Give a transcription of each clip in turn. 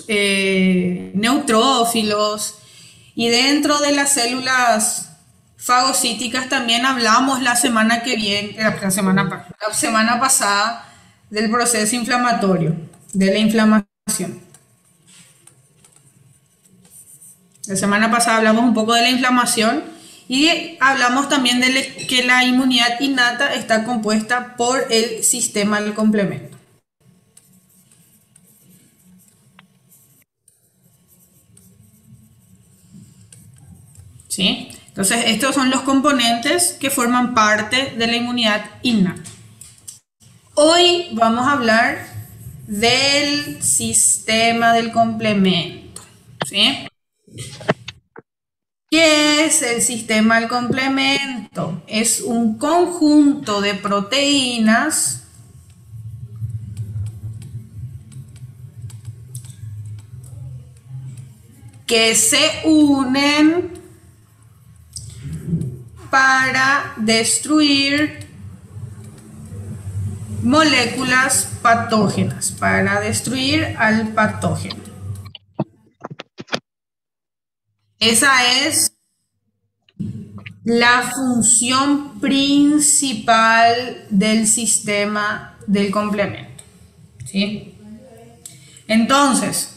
neutrófilos, y dentro de las células fagocíticas también hablamos la semana que viene, la semana pasada, del proceso inflamatorio, de la inflamación. La semana pasada hablamos un poco de la inflamación y hablamos también de que la inmunidad innata está compuesta por el sistema del complemento. ¿Sí? Entonces, estos son los componentes que forman parte de la inmunidad innata. Hoy vamos a hablar del sistema del complemento. ¿Sí? ¿Qué es el sistema del complemento? Es un conjunto de proteínas que se unen para destruir moléculas patógenas, para destruir al patógeno. Esa es la función principal del sistema del complemento. ¿Sí? Entonces,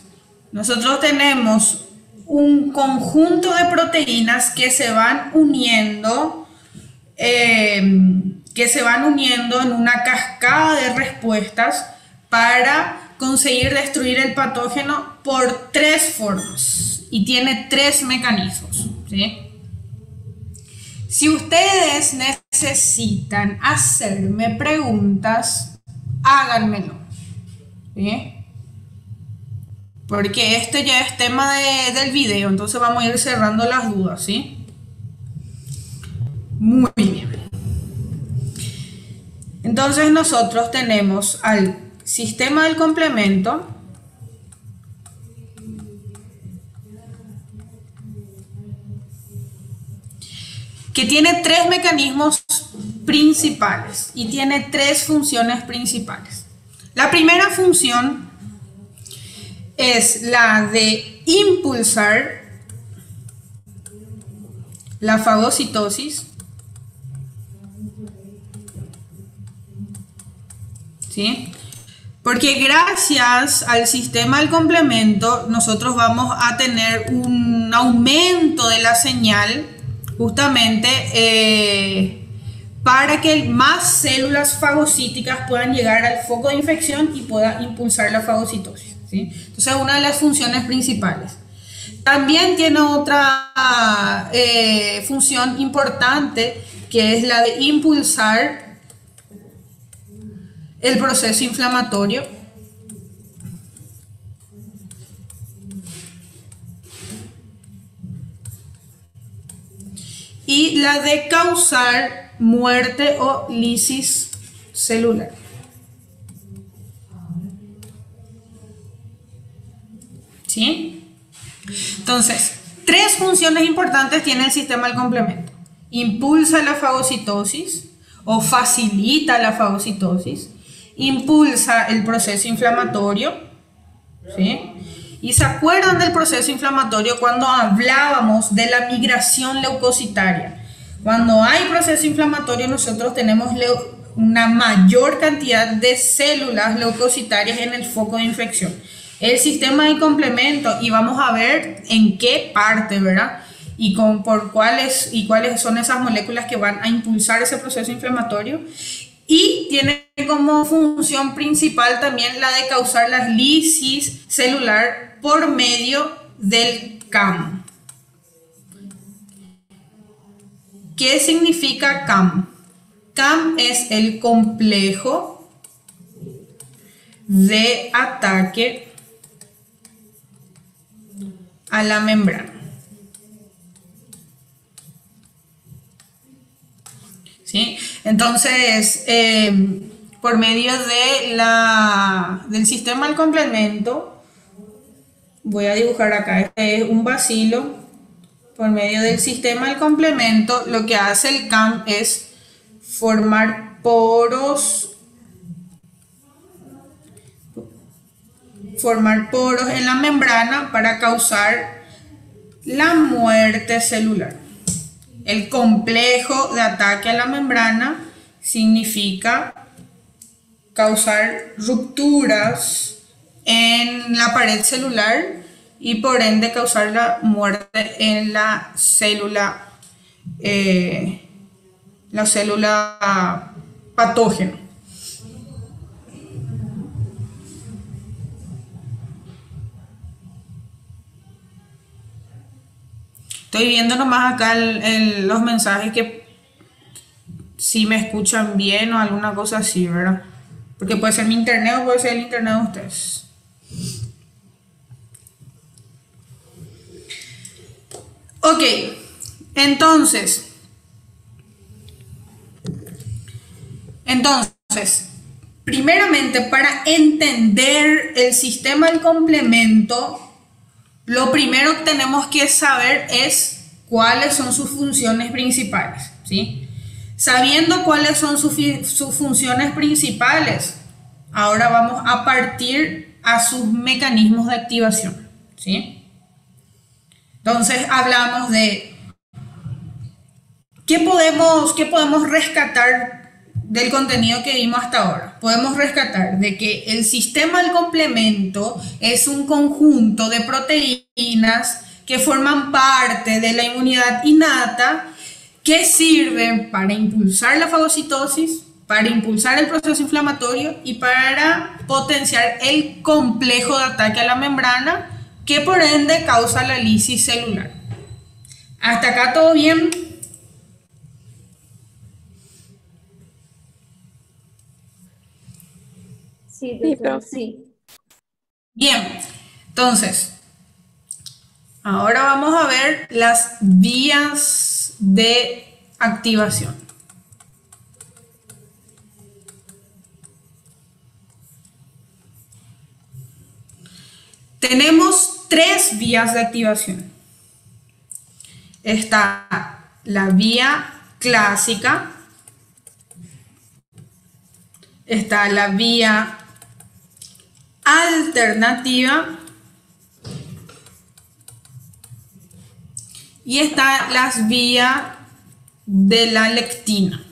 nosotros tenemos un conjunto de proteínas que se van uniendo en una cascada de respuestas para conseguir destruir el patógeno por 3 formas y tiene 3 mecanismos. ¿Sí? Si ustedes necesitan hacerme preguntas, háganmelo. ¿Sí? Porque este ya es tema del video, entonces vamos a ir cerrando las dudas, ¿sí? Muy bien. Entonces nosotros tenemos al sistema del complemento, que tiene 3 mecanismos principales y tiene 3 funciones principales. La primera función es la de impulsar la fagocitosis, ¿sí? Porque gracias al sistema del complemento nosotros vamos a tener un aumento de la señal justamente para que más células fagocíticas puedan llegar al foco de infección y pueda impulsar la fagocitosis. ¿Sí? Entonces, una de las funciones principales. También tiene otra función importante, que es la de impulsar el proceso inflamatorio. Y la de causar muerte o lisis celular. ¿Sí? Entonces, 3 funciones importantes tiene el sistema del complemento. Impulsa la fagocitosis o facilita la fagocitosis, impulsa el proceso inflamatorio, ¿sí? Y se acuerdan del proceso inflamatorio cuando hablábamos de la migración leucocitaria. Cuando hay proceso inflamatorio nosotros tenemos una mayor cantidad de células leucocitarias en el foco de infección. El sistema de complemento, y vamos a ver en qué parte, ¿verdad? Y cuáles son esas moléculas que van a impulsar ese proceso inflamatorio. Y tiene como función principal también la de causar la lisis celular por medio del CAM. ¿Qué significa CAM? CAM es el complejo de ataque a la membrana. ¿Sí? Entonces, por medio del sistema del complemento, voy a dibujar acá, este es un bacilo. Por medio del sistema del complemento, lo que hace el CAM es formar poros formar poros en la membrana para causar la muerte celular. El complejo de ataque a la membrana significa causar rupturas en la pared celular y por ende causar la muerte en la célula patógena. Estoy viendo nomás acá los mensajes que si me escuchan bien o alguna cosa así, ¿verdad? Porque puede ser mi internet o puede ser el internet de ustedes. Ok, entonces, primeramente, para entender el sistema del complemento, lo primero que tenemos que saber es cuáles son sus funciones principales, ¿sí? Sabiendo cuáles son sus funciones principales, ahora vamos a partir a sus mecanismos de activación, ¿sí? Entonces hablamos de ¿qué podemos rescatar del contenido que vimos hasta ahora? Podemos rescatar de que el sistema del complemento es un conjunto de proteínas que forman parte de la inmunidad innata que sirven para impulsar la fagocitosis, para impulsar el proceso inflamatorio y para potenciar el complejo de ataque a la membrana que por ende causa la lisis celular. ¿Hasta acá todo bien? Sí, doctor, sí. Bien, entonces, ahora vamos a ver las vías de activación. Tenemos 3 vías de activación. Está la vía clásica, está la vía alternativa y está las vías de la lectina.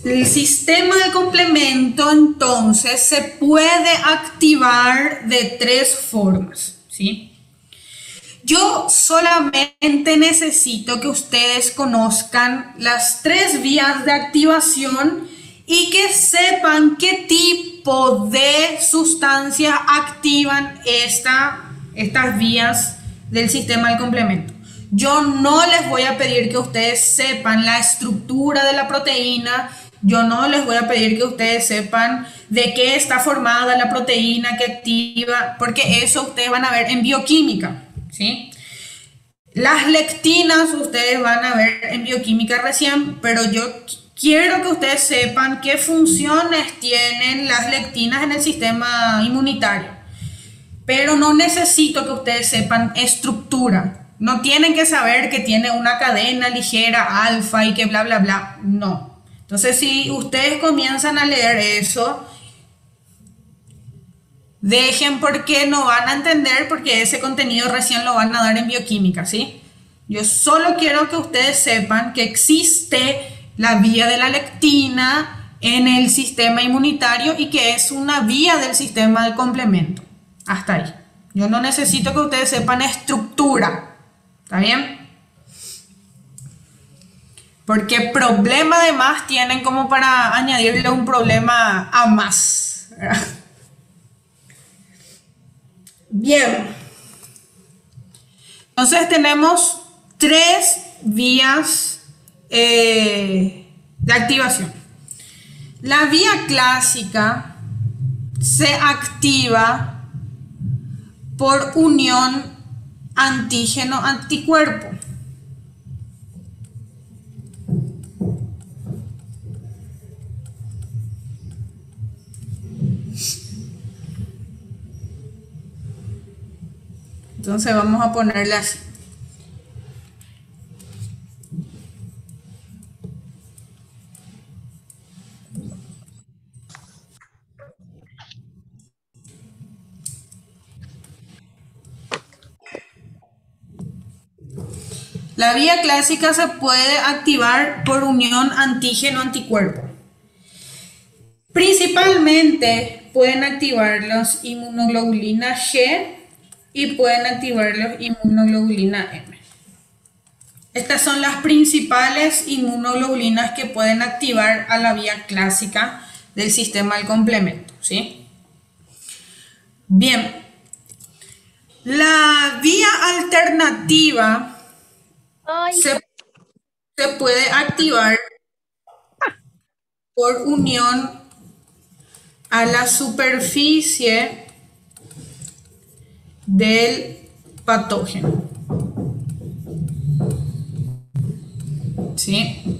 El sistema de complemento entonces se puede activar de 3 formas, ¿sí? Yo solamente necesito que ustedes conozcan las 3 vías de activación y que sepan qué tipo de sustancias activan estas vías del sistema del complemento. Yo no les voy a pedir que ustedes sepan la estructura de la proteína, yo no les voy a pedir que ustedes sepan de qué está formada la proteína que activa, porque eso ustedes van a ver en bioquímica, ¿sí? Las lectinas ustedes van a ver en bioquímica recién, pero yo quiero que ustedes sepan qué funciones tienen las lectinas en el sistema inmunitario. Pero no necesito que ustedes sepan estructura. No tienen que saber que tiene una cadena ligera alfa y que bla, bla, bla. No. Entonces, si ustedes comienzan a leer eso, dejen porque no van a entender, porque ese contenido recién lo van a dar en bioquímica, ¿sí? Yo solo quiero que ustedes sepan que existe la vía de la lectina en el sistema inmunitario y que es una vía del sistema del complemento. Hasta ahí. Yo no necesito que ustedes sepan estructura. ¿Está bien? Porque problema de más tienen como para añadirle un problema a más, ¿verdad? Bien. Entonces tenemos 3 vías de activación. La vía clásica se activa por unión antígeno-anticuerpo. Entonces vamos a ponerle así. La vía clásica se puede activar por unión antígeno-anticuerpo. Principalmente pueden activar los inmunoglobulina G y pueden activar los inmunoglobulina M. Estas son las principales inmunoglobulinas que pueden activar a la vía clásica del sistema del complemento, ¿sí? Bien, la vía alternativa se puede activar por unión a la superficie del patógeno. ¿Sí?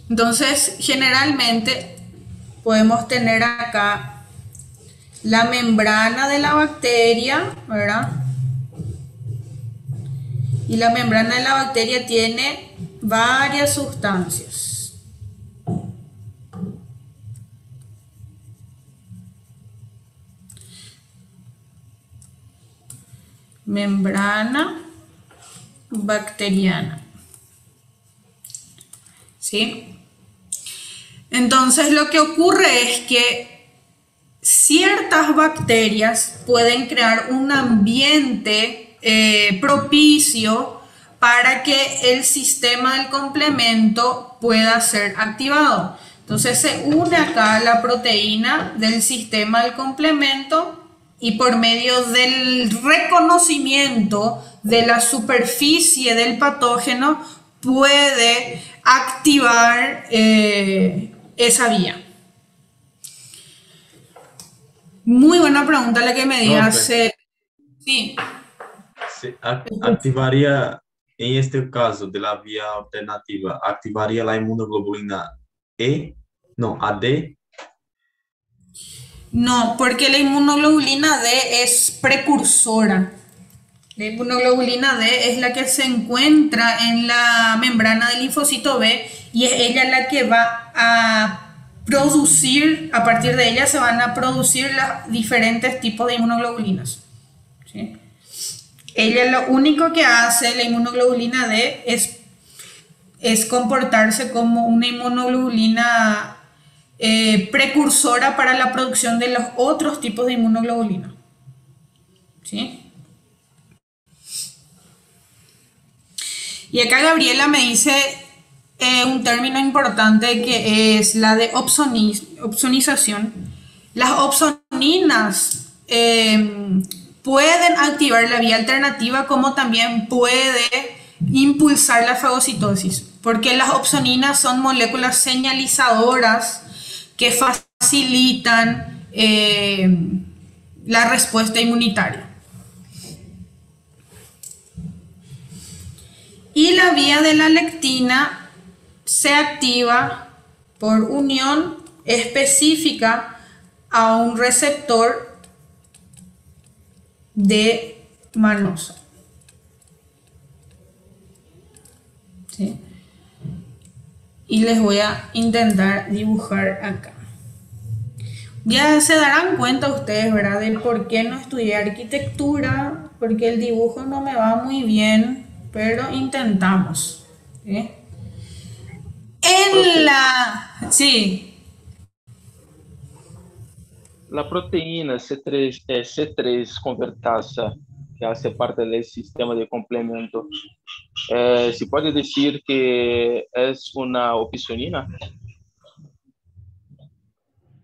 Entonces, generalmente podemos tener acá la membrana de la bacteria, ¿verdad? Y la membrana de la bacteria tiene varias sustancias. Membrana bacteriana. ¿Sí? Entonces lo que ocurre es que ciertas bacterias pueden crear un ambiente propicio para que el sistema del complemento pueda ser activado. Entonces se une acá la proteína del sistema del complemento y por medio del reconocimiento de la superficie del patógeno puede activar esa vía. Muy buena pregunta la que me di hace. Sí. Se activaría, en este caso de la vía alternativa, activaría la inmunoglobulina E, no, AD. No, porque la inmunoglobulina D es precursora. La inmunoglobulina D es la que se encuentra en la membrana del linfocito B y es ella la que va a producir, a partir de ella se van a producir los diferentes tipos de inmunoglobulinas. ¿Sí? Ella lo único que hace, la inmunoglobulina D, es comportarse como una inmunoglobulina precursora para la producción de los otros tipos de inmunoglobulina. ¿Sí? Y acá Gabriela me dice un término importante que es la de opsonización. Las opsoninas pueden activar la vía alternativa como también puede impulsar la fagocitosis, porque las opsoninas son moléculas señalizadoras que facilitan la respuesta inmunitaria. Y la vía de la lectina se activa por unión específica a un receptor de manosa. ¿Sí? Y les voy a intentar dibujar acá. Ya se darán cuenta ustedes, ¿verdad? Del por qué no estudié arquitectura, porque el dibujo no me va muy bien. Pero intentamos. ¿Sí? En la... Sí. La proteína C3 convertasa, que hace parte del sistema de complemento, ¿se puede decir que es una opsonina?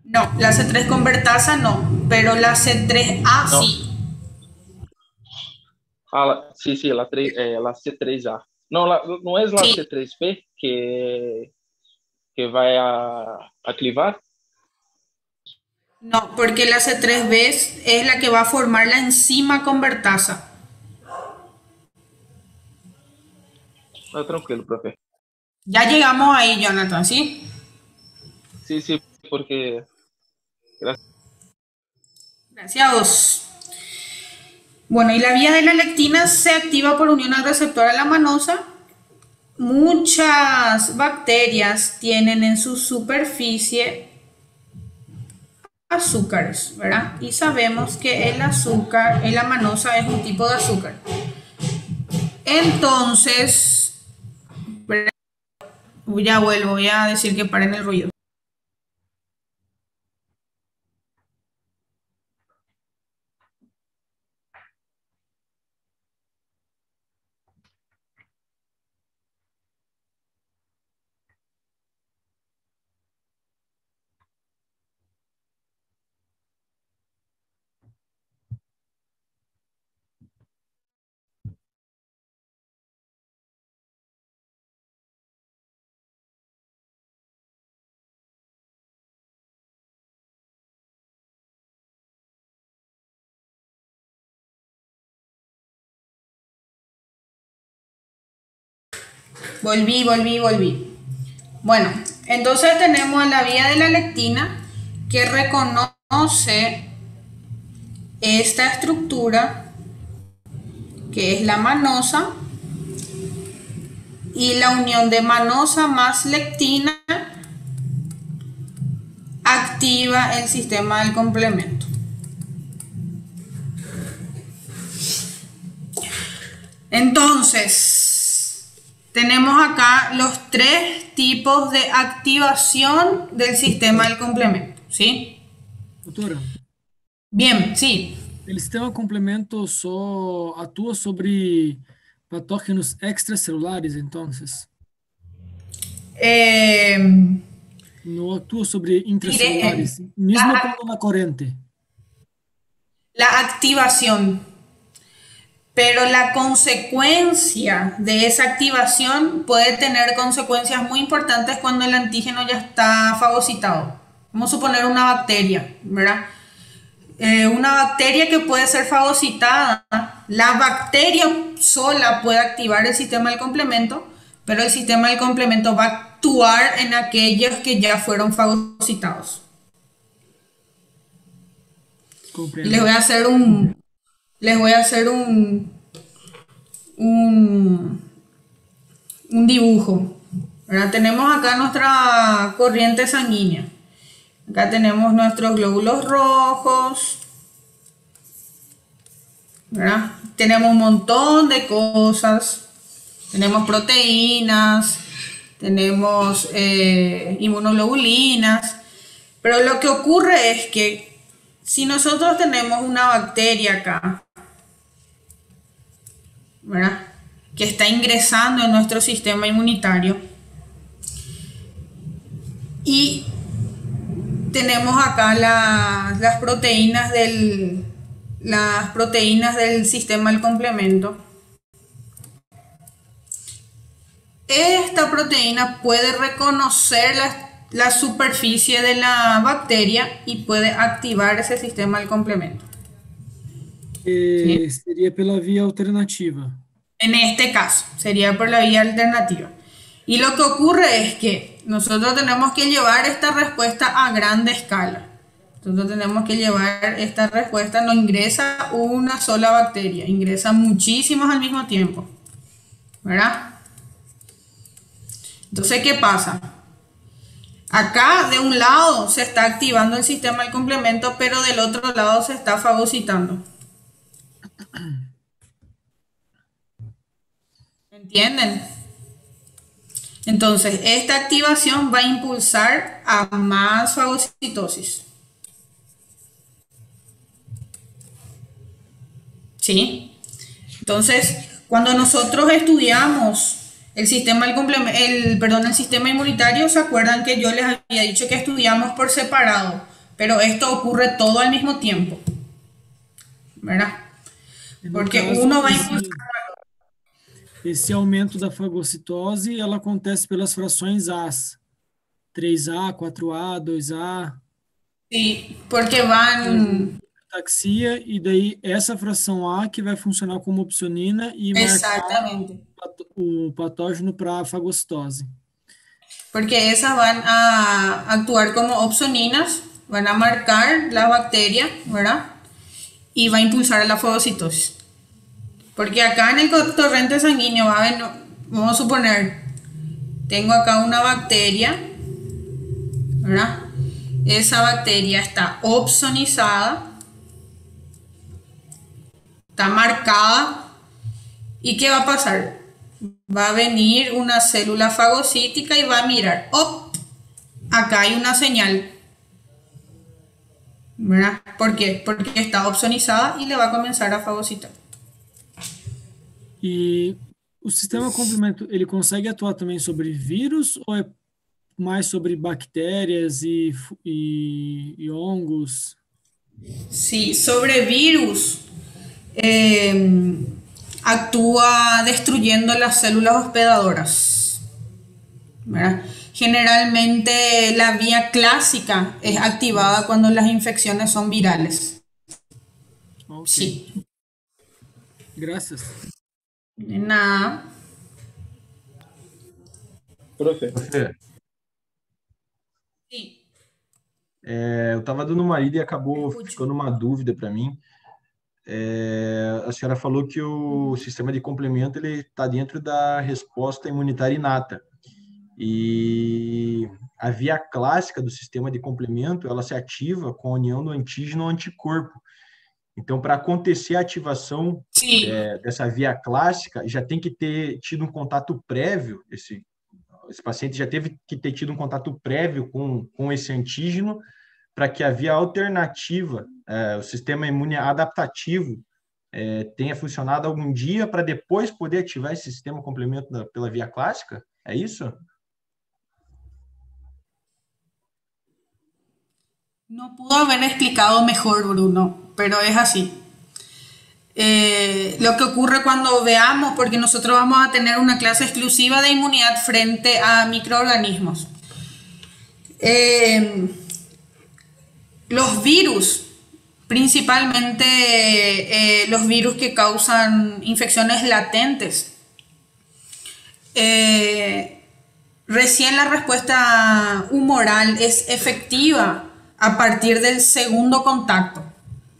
No, la C3 convertasa no, pero la C3A no. sí. Sí, la C3A. No, no es la sí. C3P que va a activar. No, porque la C3B es la que va a formar la enzima convertasa. No, tranquilo, profe. Ya llegamos ahí, Jonathan, ¿sí? Sí, porque... Gracias a vos. Bueno, y la vía de la lectina se activa por unión al receptor a la manosa. Muchas bacterias tienen en su superficie azúcares, ¿verdad? Y sabemos que el azúcar, la manosa es un tipo de azúcar. Entonces, ya vuelvo, voy a decir que paren el ruido. Volví. Bueno, entonces tenemos la vía de la lectina que reconoce esta estructura que es la manosa y la unión de manosa más lectina activa el sistema del complemento. Entonces, tenemos acá los tres tipos de activación del sistema del complemento, ¿sí? Doutora, Bien, sí. el sistema complemento só atua sobre patógenos extracelulares, entonces? No atua sobre intracelulares, mesmo quando na corrente? La activación, pero la consecuencia de esa activación puede tener consecuencias muy importantes cuando el antígeno ya está fagocitado. Vamos a suponer una bacteria, ¿verdad? Una bacteria que puede ser fagocitada, la bacteria sola puede activar el sistema del complemento, pero el sistema del complemento va a actuar en aquellos que ya fueron fagocitados. Compreendo. Les voy a hacer un dibujo. ¿Verdad? Tenemos acá nuestra corriente sanguínea. Acá tenemos nuestros glóbulos rojos. ¿Verdad? Tenemos un montón de cosas. Tenemos proteínas, tenemos inmunoglobulinas. Pero lo que ocurre es que si nosotros tenemos una bacteria acá, ¿verdad?, que está ingresando en nuestro sistema inmunitario, y tenemos acá las proteínas del sistema del complemento, esta proteína puede reconocer la superficie de la bacteria y puede activar ese sistema del complemento. Seria pela via alternativa. En este caso, sería por la vía alternativa. Y lo que ocurre es que nosotros tenemos que llevar esta respuesta a grande escala. Nosotros tenemos que llevar esta respuesta, no ingresa una sola bacteria, ingresa muchísimos al mismo tiempo, ¿verdad? Entonces, ¿qué pasa? Acá de un lado se está activando el sistema del complemento, pero del otro lado se está fagocitando. ¿Entienden? Entonces, esta activación va a impulsar a más fagocitosis. ¿Sí? Entonces, cuando nosotros estudiamos el sistema el sistema inmunitario, ¿se acuerdan que yo les había dicho que estudiamos por separado? Pero esto ocurre todo al mismo tiempo, ¿verdad? Porque uno va a impulsar. Esse aumento da fagocitose, ela acontece pelas frações As. 3A, 4A, 2A. Sí, porque van... Taxia, e daí essa fração A que vai funcionar como opsonina e Exactamente. marcar o patógeno para fagocitose. Porque esas van a actuar como opsoninas, van a marcar la bacteria, ¿verdad? Y va a impulsar la fagocitosis. Porque acá en el torrente sanguíneo va a haber, vamos a suponer, tengo acá una bacteria, ¿verdad? esa bacteria está opsonizada, está marcada, ¿y qué va a pasar? Va a venir una célula fagocítica y va a mirar, ¡oh! Acá hay una señal, ¿verdad? ¿Por qué? Porque está opsonizada y le va a comenzar a fagocitar. E o sistema complemento, ele consegue atuar também sobre vírus ou é mais sobre bactérias e hongos? Sí, sobre virus actúa destruyendo las células hospedadoras, ¿verdad? Generalmente la vía clásica es activada cuando las infecciones son virales. Ok, Sí, graças. de nada. Profe, Profe, Sí, eu estava dando uma lida e acabou escucho. ficando uma dúvida para mim. A senhora falou que o sistema de complemento ele está dentro da resposta imunitária inata. E a via clássica do sistema de complemento, ela se ativa com a união do antígeno ao anticorpo. Então, para acontecer a ativação Sí, dessa via clássica, já tem que ter tido um contato prévio, esse paciente já teve que ter tido um contato prévio com esse antígeno, para que a via alternativa, o sistema imune adaptativo, tenha funcionado algum dia para depois poder ativar esse sistema complemento pela via clássica? É isso? no pudo haber explicado mejor, Bruno, pero es así. Lo que ocurre cuando veamos, porque nosotros vamos a tener una clase exclusiva de inmunidad frente a microorganismos. Los virus, principalmente los virus que causan infecciones latentes, recién la respuesta humoral es efectiva a partir del segundo contacto,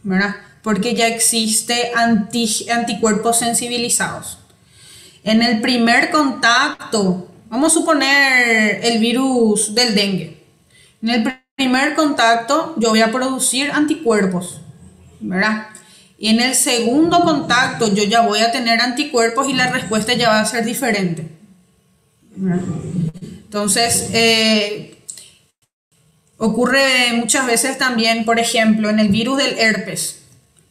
¿verdad? Porque ya existe anticuerpos sensibilizados. En el primer contacto, vamos a suponer el virus del dengue. En el primer contacto yo voy a producir anticuerpos, ¿verdad? Y en el segundo contacto yo ya voy a tener anticuerpos y la respuesta ya va a ser diferente, ¿verdad? Entonces, ocurre muchas veces también, por ejemplo, en el virus del herpes.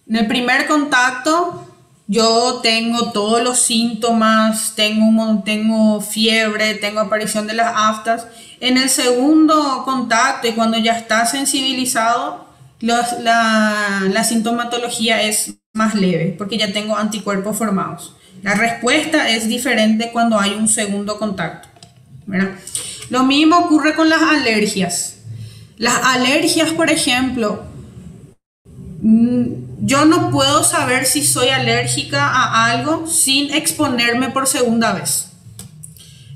En el primer contacto yo tengo todos los síntomas, tengo fiebre, tengo aparición de las aftas. En el segundo contacto y cuando ya está sensibilizado, la sintomatología es más leve porque ya tengo anticuerpos formados. La respuesta es diferente cuando hay un segundo contacto, ¿verdad? Lo mismo ocurre con las alergias. Las alergias, por ejemplo, yo no puedo saber si soy alérgica a algo sin exponerme por segunda vez.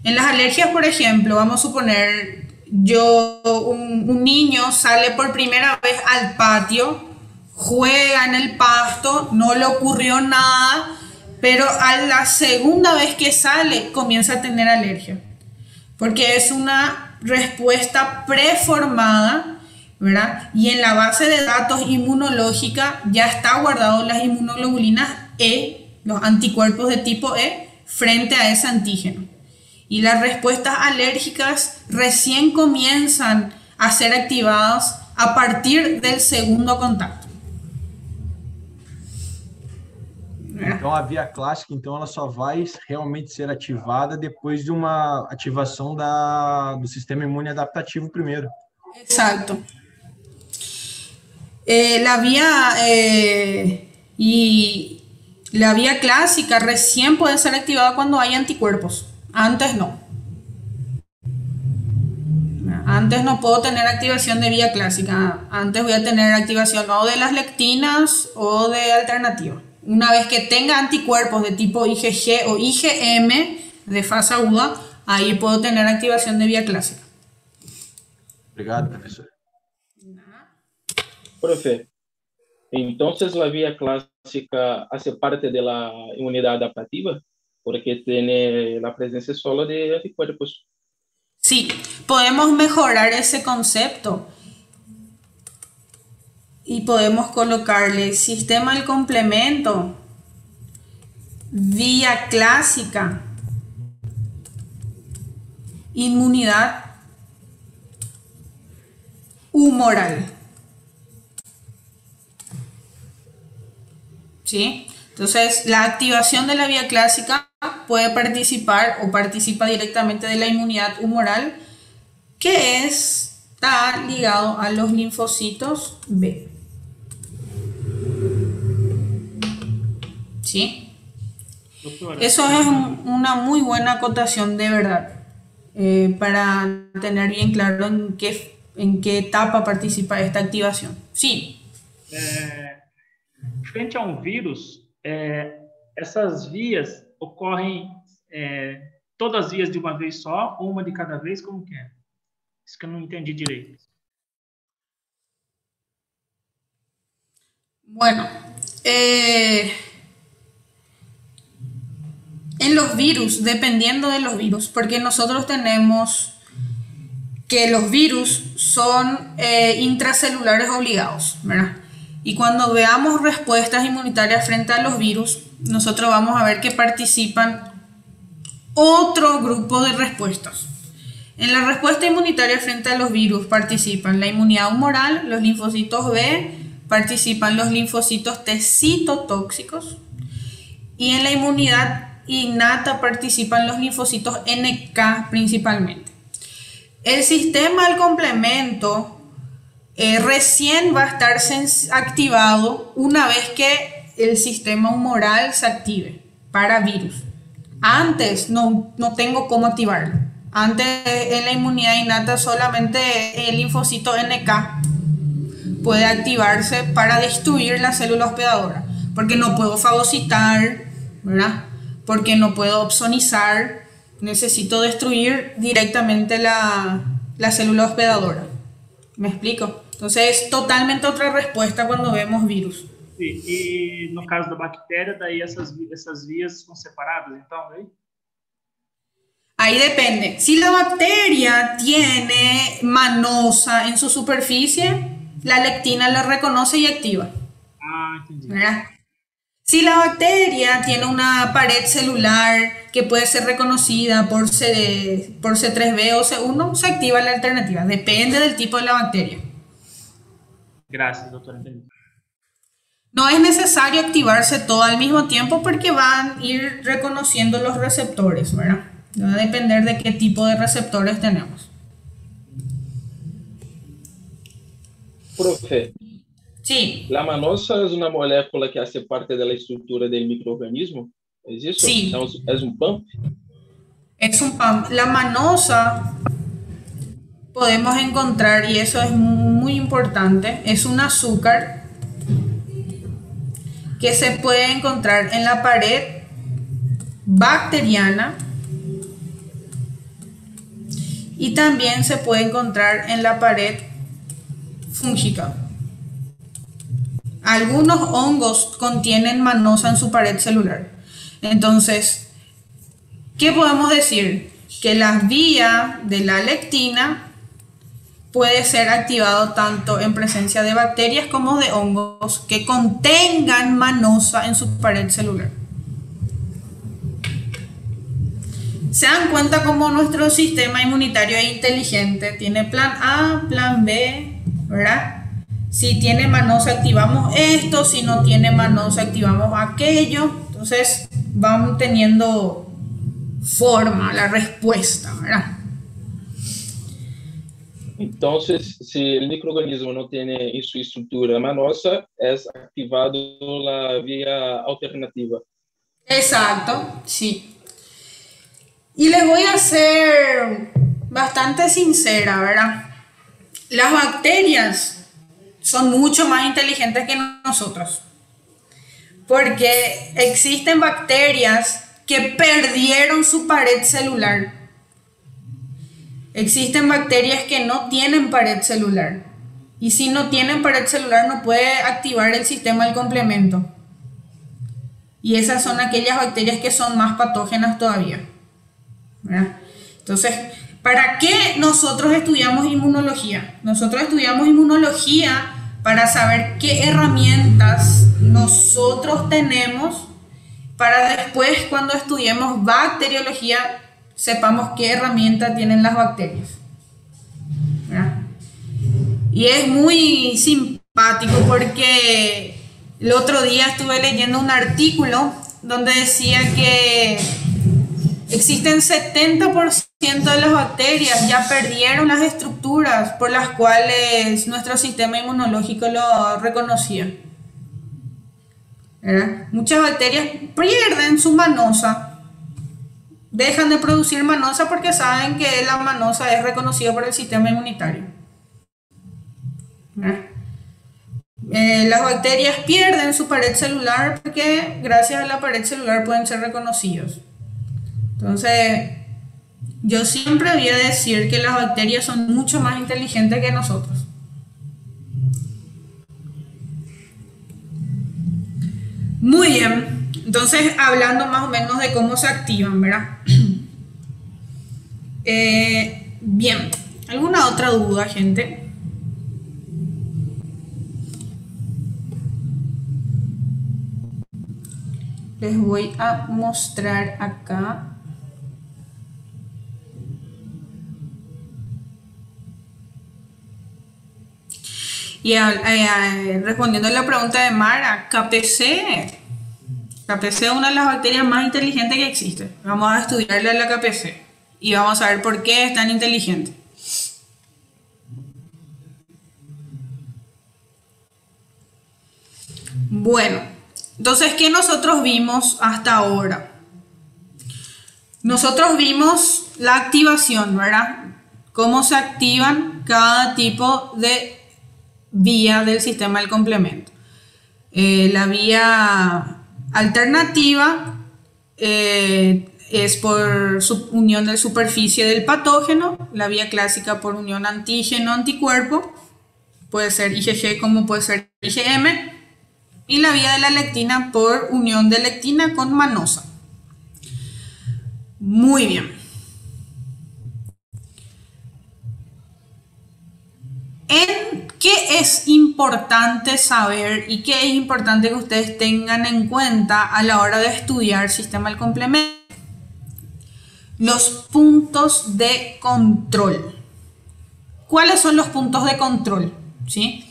En las alergias, por ejemplo, vamos a suponer, un niño sale por primera vez al patio, juega en el pasto, no le ocurrió nada, pero a la segunda vez que sale comienza a tener alergia, porque es una respuesta preformada, ¿verdad? Y en la base de datos inmunológica ya está guardado las inmunoglobulinas E, los anticuerpos de tipo E, frente a ese antígeno. Y las respuestas alérgicas recién comienzan a ser activadas a partir del segundo contacto. Então, a via clássica, então, ela só vai realmente ser ativada depois de uma ativação do sistema imune adaptativo primeiro. Exacto. La vía clásica recién puede ser activada cuando hay anticuerpos. Antes no. Antes no puedo tener activación de vía clásica. Antes voy a tener activación o de las lectinas o de alternativa. Una vez que tenga anticuerpos de tipo IgG o IgM de fase aguda, ahí puedo tener activación de vía clásica. Obrigado, professor. profe, entonces la vía clásica hace parte de la inmunidad adaptativa porque tiene la presencia solo de anticuerpos. Sí, podemos mejorar ese concepto y podemos colocarle sistema del complemento, vía clásica, inmunidad humoral. ¿Sí? Entonces, la activación de la vía clásica puede participar o participa directamente de la inmunidad humoral, que está ligado a los linfocitos B. ¿Sí? Doctora, Eso es una muy buena acotación de verdad, para tener bien claro en qué etapa participa esta activación. Sí. frente a um vírus, essas vias ocorrem todas as vias de uma vez só, ou uma de cada vez, como que é? Isso que eu não entendi direito. Bueno, en los virus, dependiendo de los virus, porque nosotros tenemos que los virus son intracelulares obligados, ¿verdad? Y cuando veamos respuestas inmunitarias frente a los virus, nosotros vamos a ver que participan otro grupo de respuestas. En la respuesta inmunitaria frente a los virus participan la inmunidad humoral, los linfocitos B, participan los linfocitos T citotóxicos, y en la inmunidad innata participan los linfocitos NK principalmente. El sistema del complemento recién va a estar activado una vez que el sistema humoral se active para virus. Antes no tengo cómo activarlo. Antes en la inmunidad innata solamente el linfocito NK puede activarse para destruir la célula hospedadora, porque no puedo fagocitar, ¿verdad? Porque no puedo opsonizar, necesito destruir directamente la célula hospedadora. ¿Me explico? Entonces es totalmente otra respuesta cuando vemos virus. Sim, e no caso da bactéria, daí essas vias são separadas, então, daí? Ahí depende. Si la bacteria tiene manosa en su superficie, la lectina la reconoce y activa. Ah, entendi. ¿Verdad? Si la bacteria tiene una pared celular que puede ser reconocida por C3b o C1, se activa la alternativa. Depende del tipo de la bacteria. Graças, doutora, entendi. No es necesario activarse todo al mismo tiempo porque van a ir reconociendo los receptores, ¿verdad? Va a depender de qué tipo de receptores tenemos. Profe, Sí, la manosa es una molécula que hace parte de la estructura del microorganismo. ¿Es eso? Sí. ¿Es un pump? es un PAM. La manosa podemos encontrar, y eso es muy importante, es un azúcar que se puede encontrar en la pared bacteriana y también se puede encontrar en la pared fúngica. Algunos hongos contienen manosa en su pared celular. Entonces, ¿qué podemos decir? Que la vía de la lectina puede ser activado tanto en presencia de bacterias como de hongos que contengan manosa en su pared celular. ¿Se dan cuenta cómo nuestro sistema inmunitario es inteligente? Tiene plan A, plan B, ¿verdad? Si tiene manosa activamos esto, si no tiene manosa activamos aquello. Entonces van teniendo forma la respuesta, ¿verdad? Entonces, si el microorganismo no tiene en su estructura manosa, es activado la vía alternativa. Exacto, sí. Y les voy a ser bastante sincera, ¿verdad? Las bacterias son mucho más inteligentes que nosotros. Porque existen bacterias que perdieron su pared celular. Existen bacterias que no tienen pared celular. Y si no tienen pared celular no puede activar el sistema del complemento. Y esas son aquellas bacterias que son más patógenas todavía, ¿verdad? Entonces, ¿para qué nosotros estudiamos inmunología? Nosotros estudiamos inmunología para saber qué herramientas nosotros tenemos para después, cuando estudiemos bacteriología, sepamos qué herramientas tienen las bacterias. ¿Verdad? Y es muy simpático porque el otro día estuve leyendo un artículo donde decía que existen 70% de las bacterias ya perdieron las estructuras por las cuales nuestro sistema inmunológico lo reconocía. ¿Verdad? Muchas bacterias pierden su manosa, dejan de producir manosa porque saben que la manosa es reconocida por el sistema inmunitario. ¿Verdad? Las bacterias pierden su pared celular porque gracias a la pared celular pueden ser reconocidos. Entonces, yo siempre voy a decir que las bacterias son mucho más inteligentes que nosotros. Muy bien, entonces hablando más o menos de cómo se activan, ¿verdad? Bien, ¿alguna otra duda, gente? Les voy a mostrar acá. Y respondiendo a la pregunta de Mara, KPC es una de las bacterias más inteligentes que existe. Vamos a estudiarle a la KPC y vamos a ver por qué es tan inteligente. Bueno, entonces, ¿qué nosotros vimos hasta ahora? Nosotros vimos la activación, ¿verdad? Cómo se activan cada tipo de vía del sistema del complemento. La vía alternativa es por unión de superficie del patógeno, la vía clásica por unión antígeno-anticuerpo, puede ser IgG como puede ser IgM, y la vía de la lectina por unión de lectina con manosa. Muy bien. ¿Qué es importante saber y qué es importante que ustedes tengan en cuenta a la hora de estudiar sistema del complemento? Los puntos de control. ¿Cuáles son los puntos de control? ¿Sí?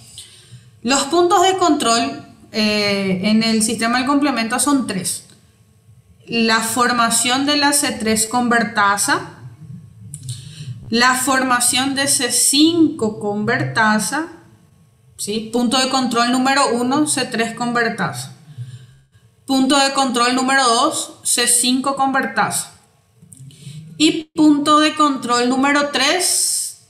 Los puntos de control en el sistema del complemento son 3. La formación de la C3 convertasa, la formación de C5 convertasa, ¿sí? Punto de control número 1, C3 convertasa. Punto de control número 2, C5 convertasa. Y punto de control número 3,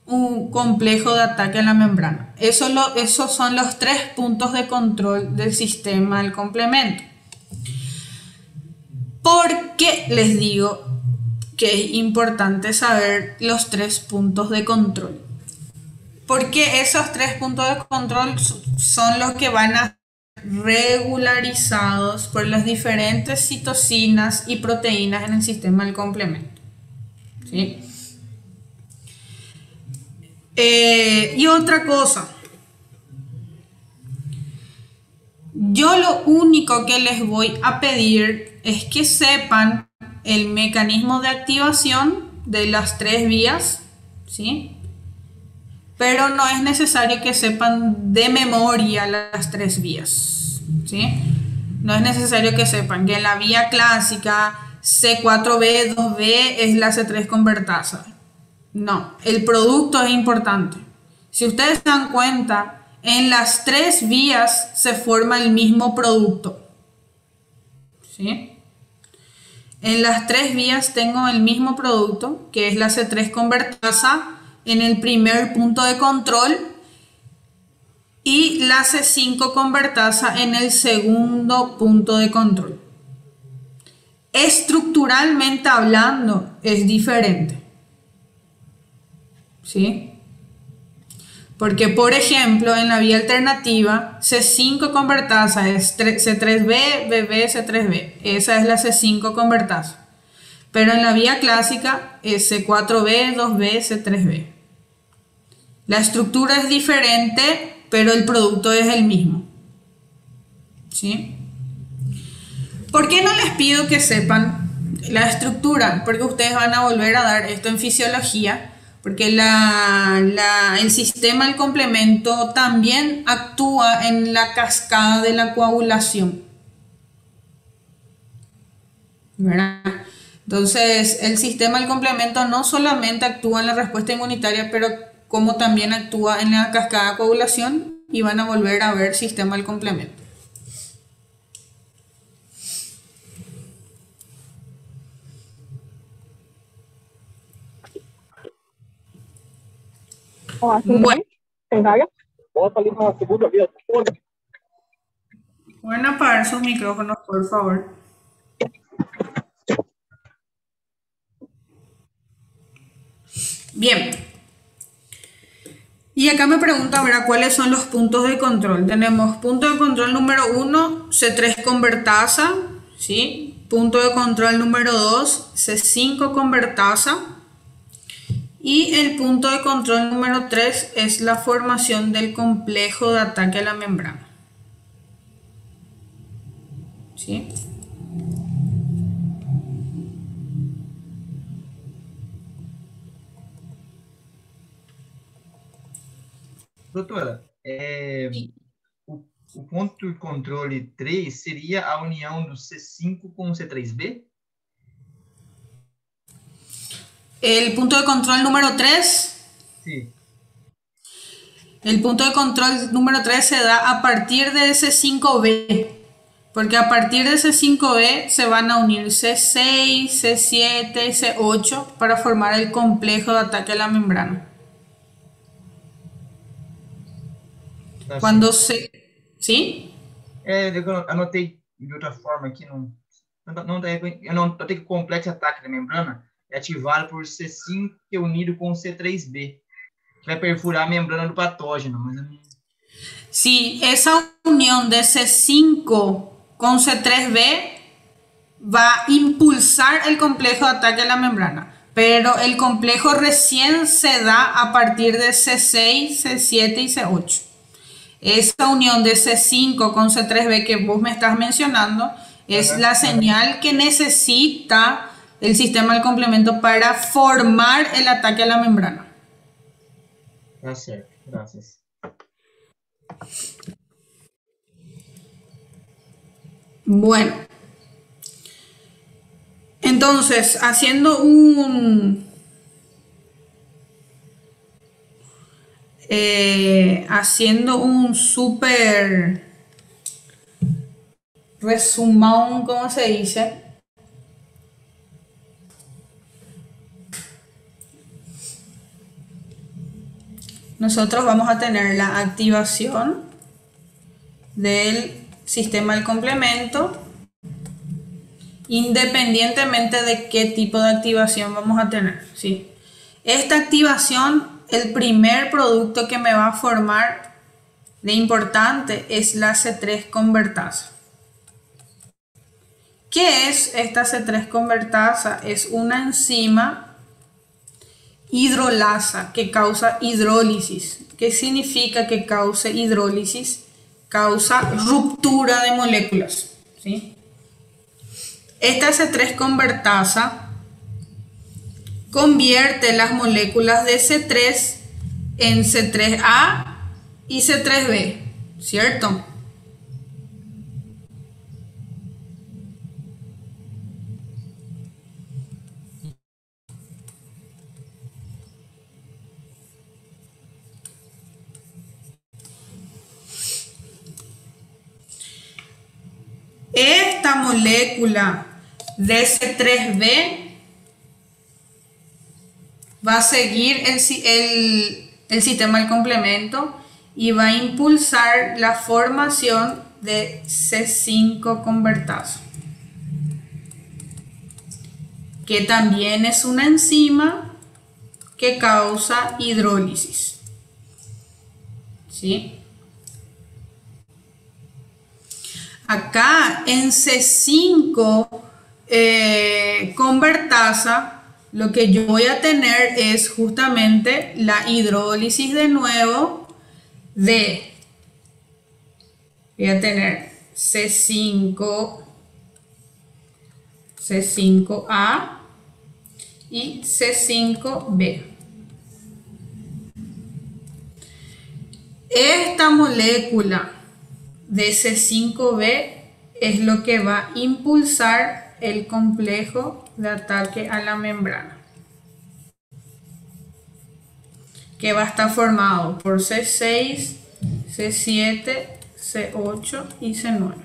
un complejo de ataque a la membrana. Esos son los 3 puntos de control del sistema del complemento. ¿Por qué les digo que es importante saber los 3 puntos de control? Porque esos 3 puntos de control son los que van a ser regularizados por las diferentes citocinas y proteínas en el sistema del complemento. ¿Sí? Y otra cosa, yo lo único que les voy a pedir es que sepan el mecanismo de activación de las 3 vías, ¿sí? Pero no es necesario que sepan de memoria las 3 vías, ¿sí? No es necesario que sepan que en la vía clásica C4b, 2b es la C3 convertasa. No, el producto es importante. Si ustedes se dan cuenta, en las 3 vías se forma el mismo producto, ¿sí? En las 3 vías tengo el mismo producto, que es la C3 convertasa en el primer punto de control y la C5 convertasa en el segundo punto de control. Estructuralmente hablando es diferente, ¿sí? Porque, por ejemplo, en la vía alternativa, C5 convertasa es C3b, bb, C3b. Esa es la C5 convertasa. Pero en la vía clásica es C4b, 2b, C3b. La estructura es diferente, pero el producto es el mismo. ¿Sí? ¿Por qué no les pido que sepan la estructura? Porque ustedes van a volver a dar esto en fisiología, porque el sistema del complemento también actúa en la cascada de la coagulación. ¿Verdad? Entonces, el sistema del complemento no solamente actúa en la respuesta inmunitaria, pero como también actúa en la cascada de coagulación, y van a volver a ver sistema del complemento. Bueno, pueden apagar sus micrófonos, por favor. Bien. Y acá me pregunta, ¿verdad? ¿Cuáles son los puntos de control? Tenemos punto de control número 1, C3 convertasa, ¿sí? Punto de control número 2, C5 convertasa. Y el punto de control número 3 es la formación del complejo de ataque a la membrana. ¿Sí? Doutora, o ponto de controle 3 seria a união do C5 com o C3B? El punto de control número 3. Sí. El punto de control número 3 se da a partir de C5B. Porque a partir de C5B se van a unir C6, C7 y C8 para formar el complejo de ataque a la membrana. Cuando se... ¿Sí? Eu anotei de outra forma aqui. Eu notei que o complexo de ataque da membrana é ativado por C5 que é unido com C3B, que vai perfurar a membrana do patógeno. Mas Sí, esa unión de C5 con C3B va a impulsar el complejo de ataque a la membrana, pero el complejo recién se da a partir de C6, C7 y C8. Esa unión de C5 con C3B que vos me estás mencionando es la señal que necesita el sistema del complemento para formar el ataque a la membrana. Tá certo, graças. Bueno, entonces, haciendo un súper resumón, ¿cómo se dice? Nosotros vamos a tener la activación del sistema del complemento, independientemente de qué tipo de activación vamos a tener, ¿sí? Esta activación, el primer producto que me va a formar de importante es la C3 convertasa. ¿Qué es esta C3 convertasa? Es una enzima hidrolasa que causa hidrólisis. ¿Qué significa que cause hidrólisis? Causa ruptura de moléculas, ¿sí? Esta C3 convertasa convierte las moléculas de C3 en C3A y C3B, ¿cierto? Esta molécula de C3B va a seguir el sistema del complemento y va a impulsar la formación de C5 convertasa, que también es una enzima que causa hidrólisis, ¿sí? Acá en C5 convertasa lo que yo voy a tener es justamente la hidrólisis de nuevo de, voy a tener C5A y C5B. Esta molécula de C5B es lo que va a impulsar el complejo de ataque a la membrana, que va a estar formado por C6, C7, C8 y C9.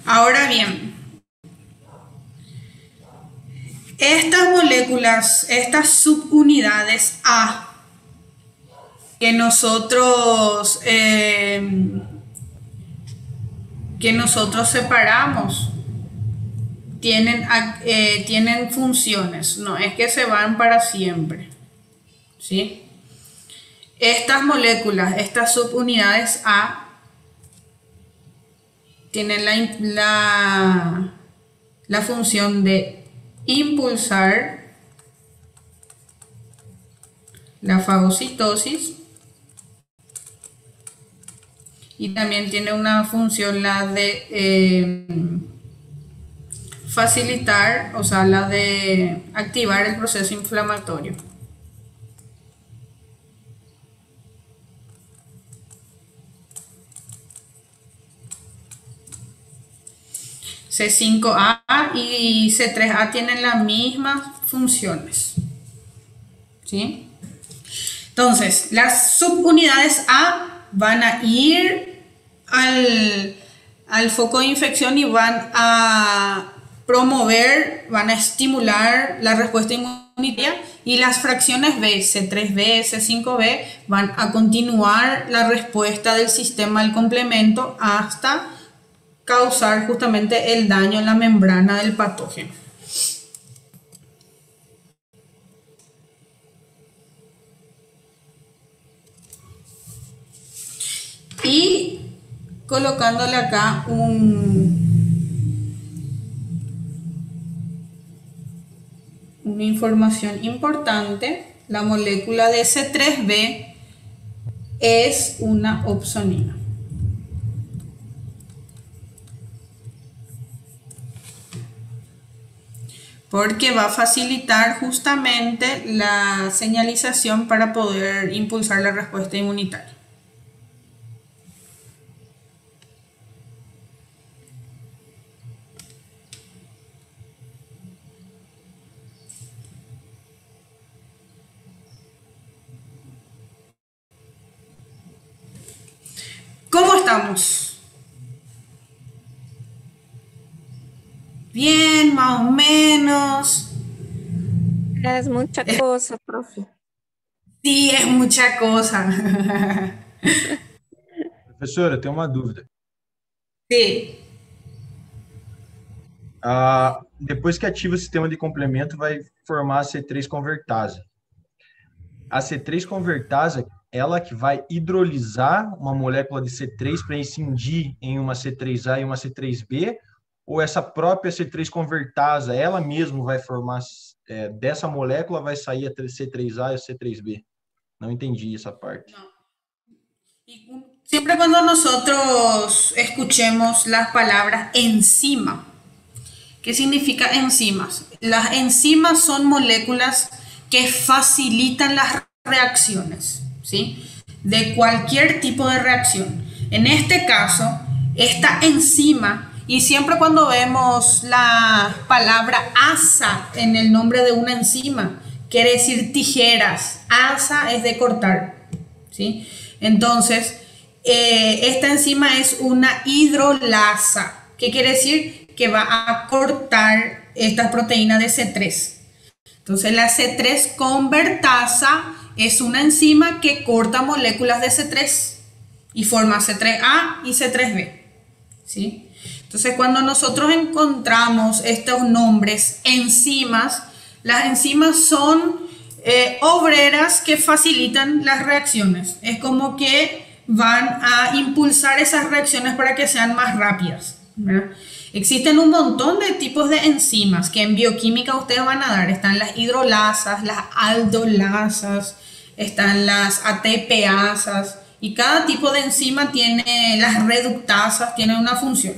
Ahora bien, estas moléculas, estas subunidades A que nosotros separamos tienen funciones, no es que se van para siempre, ¿sí? Estas moléculas, estas subunidades A tienen la función de impulsar la fagocitosis y también tiene una función la de facilitar, o sea, la de activar el proceso inflamatorio. C5A y C3A tienen las mismas funciones, ¿sí? Entonces, las subunidades A van a ir al foco de infección y van a promover, van a estimular la respuesta inmunitaria, y las fracciones B, C3B, C5B, van a continuar la respuesta del sistema al complemento hasta causar justamente el daño en la membrana del patógeno. Y colocándole acá una información importante, la molécula de C3B es una opsonina. Porque va a facilitar justamente la señalización para poder impulsar la respuesta inmunitaria. ¿Cómo estamos? Bien, más o menos. Es mucha cosa, profe. Sí, es mucha cosa. Professora, eu tenho uma dúvida. Sí. Depois que ativa o sistema de complemento, vai formar a C3 convertase. A C3 convertase, ela que vai hidrolisar uma molécula de C3 para incidir em uma C3A e uma C3B, ou essa própria C3 convertase, ela mesma vai formar, dessa molécula vai sair a C3A e a C3B? Não entendi essa parte. No. Siempre cuando nosotros escuchemos las palabras enzima, ¿qué significa enzimas? Las enzimas son moléculas que facilitan las reacciones, ¿sí? De cualquier tipo de reacción. En este caso, esta enzima, y siempre cuando vemos la palabra asa en el nombre de una enzima, quiere decir tijeras. Asa es de cortar, ¿sí? Entonces, esta enzima es una hidrolasa. ¿Qué quiere decir? Que va a cortar esta proteína de C3. Entonces, la C3 convertasa es una enzima que corta moléculas de C3 y forma C3A y C3B, ¿sí? Entonces, cuando nosotros encontramos estos nombres enzimas, las enzimas son obreras que facilitan las reacciones. Es como que van a impulsar esas reacciones para que sean más rápidas, ¿verdad? Existen un montón de tipos de enzimas que en bioquímica ustedes van a dar. Están las hidrolasas, las aldolasas, están las ATPasas, y cada tipo de enzima tiene, las reductasas, tienen una función.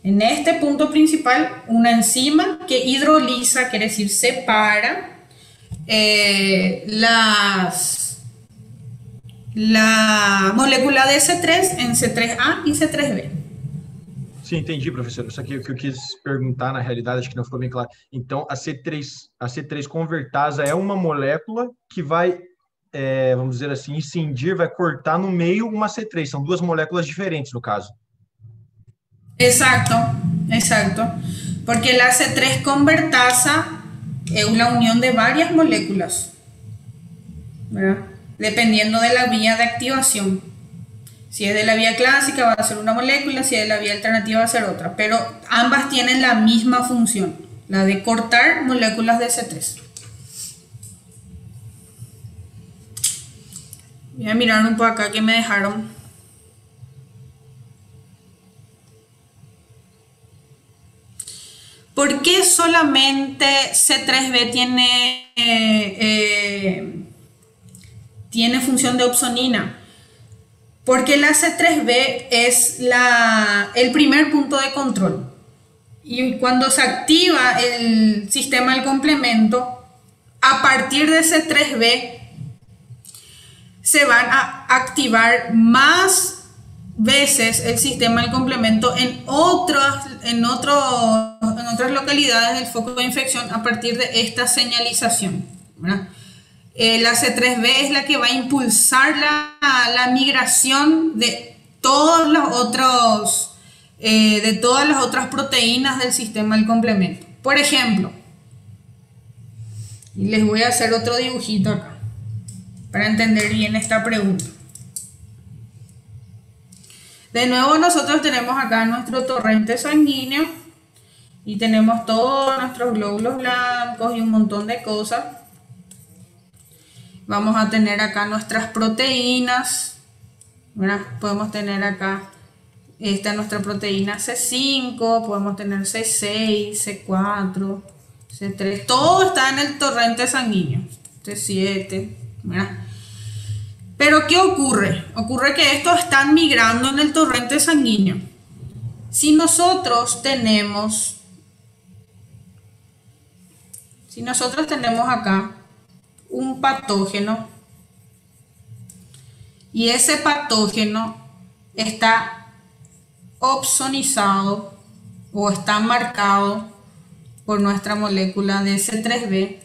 En este punto principal, una enzima que hidroliza, quiere decir separa la molécula de C3 en C3A e C3B. Sim, entendi, professor. Só que o que eu quis perguntar, na realidade, acho que não ficou bem claro. Então, a C3 convertasa é uma molécula que vai, vamos dizer assim, escindir, vai cortar no meio uma C3. São duas moléculas diferentes, no caso. Exacto, exacto. Porque la C3 convertasa es la unión de varias moléculas, ¿verdad? Dependiendo de la vía de activación. Si es de la vía clásica va a ser una molécula, si es de la vía alternativa va a ser otra. Pero ambas tienen la misma función, la de cortar moléculas de C3. Voy a mirar un poco acá que me dejaron. ¿Por qué solamente C3B tiene función de opsonina? Porque la C3B es el primer punto de control. Y cuando se activa el sistema del complemento, a partir de C3B se van a activar más veces el sistema del complemento en otras localidades del foco de infección a partir de esta señalización, ¿verdad? La C3B es la que va a impulsar la migración de todas las otras proteínas del sistema del complemento. Por ejemplo, y les voy a hacer otro dibujito acá para entender bien esta pregunta. De nuevo, nosotros tenemos acá nuestro torrente sanguíneo y tenemos todos nuestros glóbulos blancos y un montón de cosas. Vamos a tener acá nuestras proteínas, ¿verdad? Podemos tener acá, esta es nuestra proteína C5, podemos tener C6, C4, C3, todo está en el torrente sanguíneo, C7, ¿verdad? Pero ¿qué ocurre? Ocurre que estos están migrando en el torrente sanguíneo. Si nosotros tenemos acá un patógeno y ese patógeno está opsonizado o está marcado por nuestra molécula de C3B,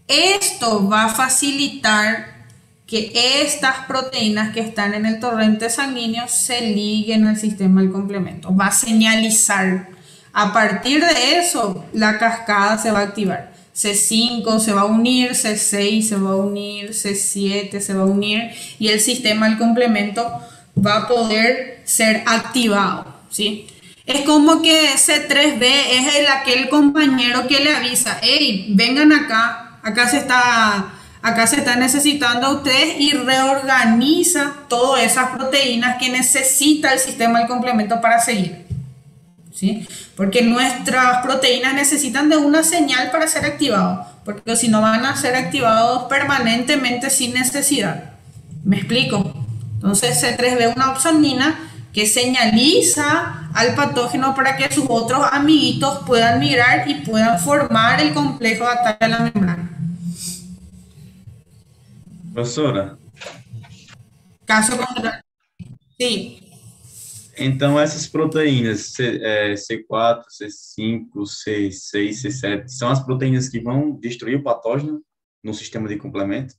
esto va a facilitar que estas proteínas que están en el torrente sanguíneo se liguen al sistema del complemento, va a señalizar. A partir de eso, la cascada se va a activar. C5 se va a unir, C6 se va a unir, C7 se va a unir y el sistema del complemento va a poder ser activado, ¿sí? Es como que C3B es aquel compañero que le avisa, hey, vengan acá se está necesitando a ustedes, y reorganiza todas esas proteínas que necesita el sistema del complemento para seguir, ¿sí? Porque nuestras proteínas necesitan de una señal para ser activados, porque si no van a ser activados permanentemente sin necesidad. ¿Me explico? Entonces C3B es una opsonina que señaliza al patógeno para que sus otros amiguitos puedan migrar y puedan formar el complejo de ataque a la membrana. Professora, Caso contrario. Sí. então essas proteínas C4, C5, C6, C7 são as proteínas que vão destruir o patógeno no sistema de complemento?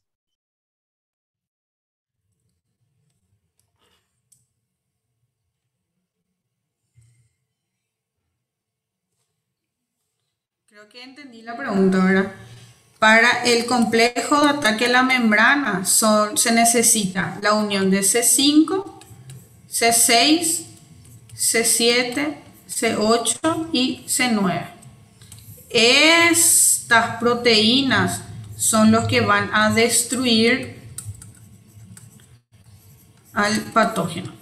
Creo que entendí la pregunta, ¿verdad? Para el complejo de ataque a la membrana se necesita la unión de C5, C6, C7, C8 y C9. Estas proteínas son los que van a destruir al patógeno.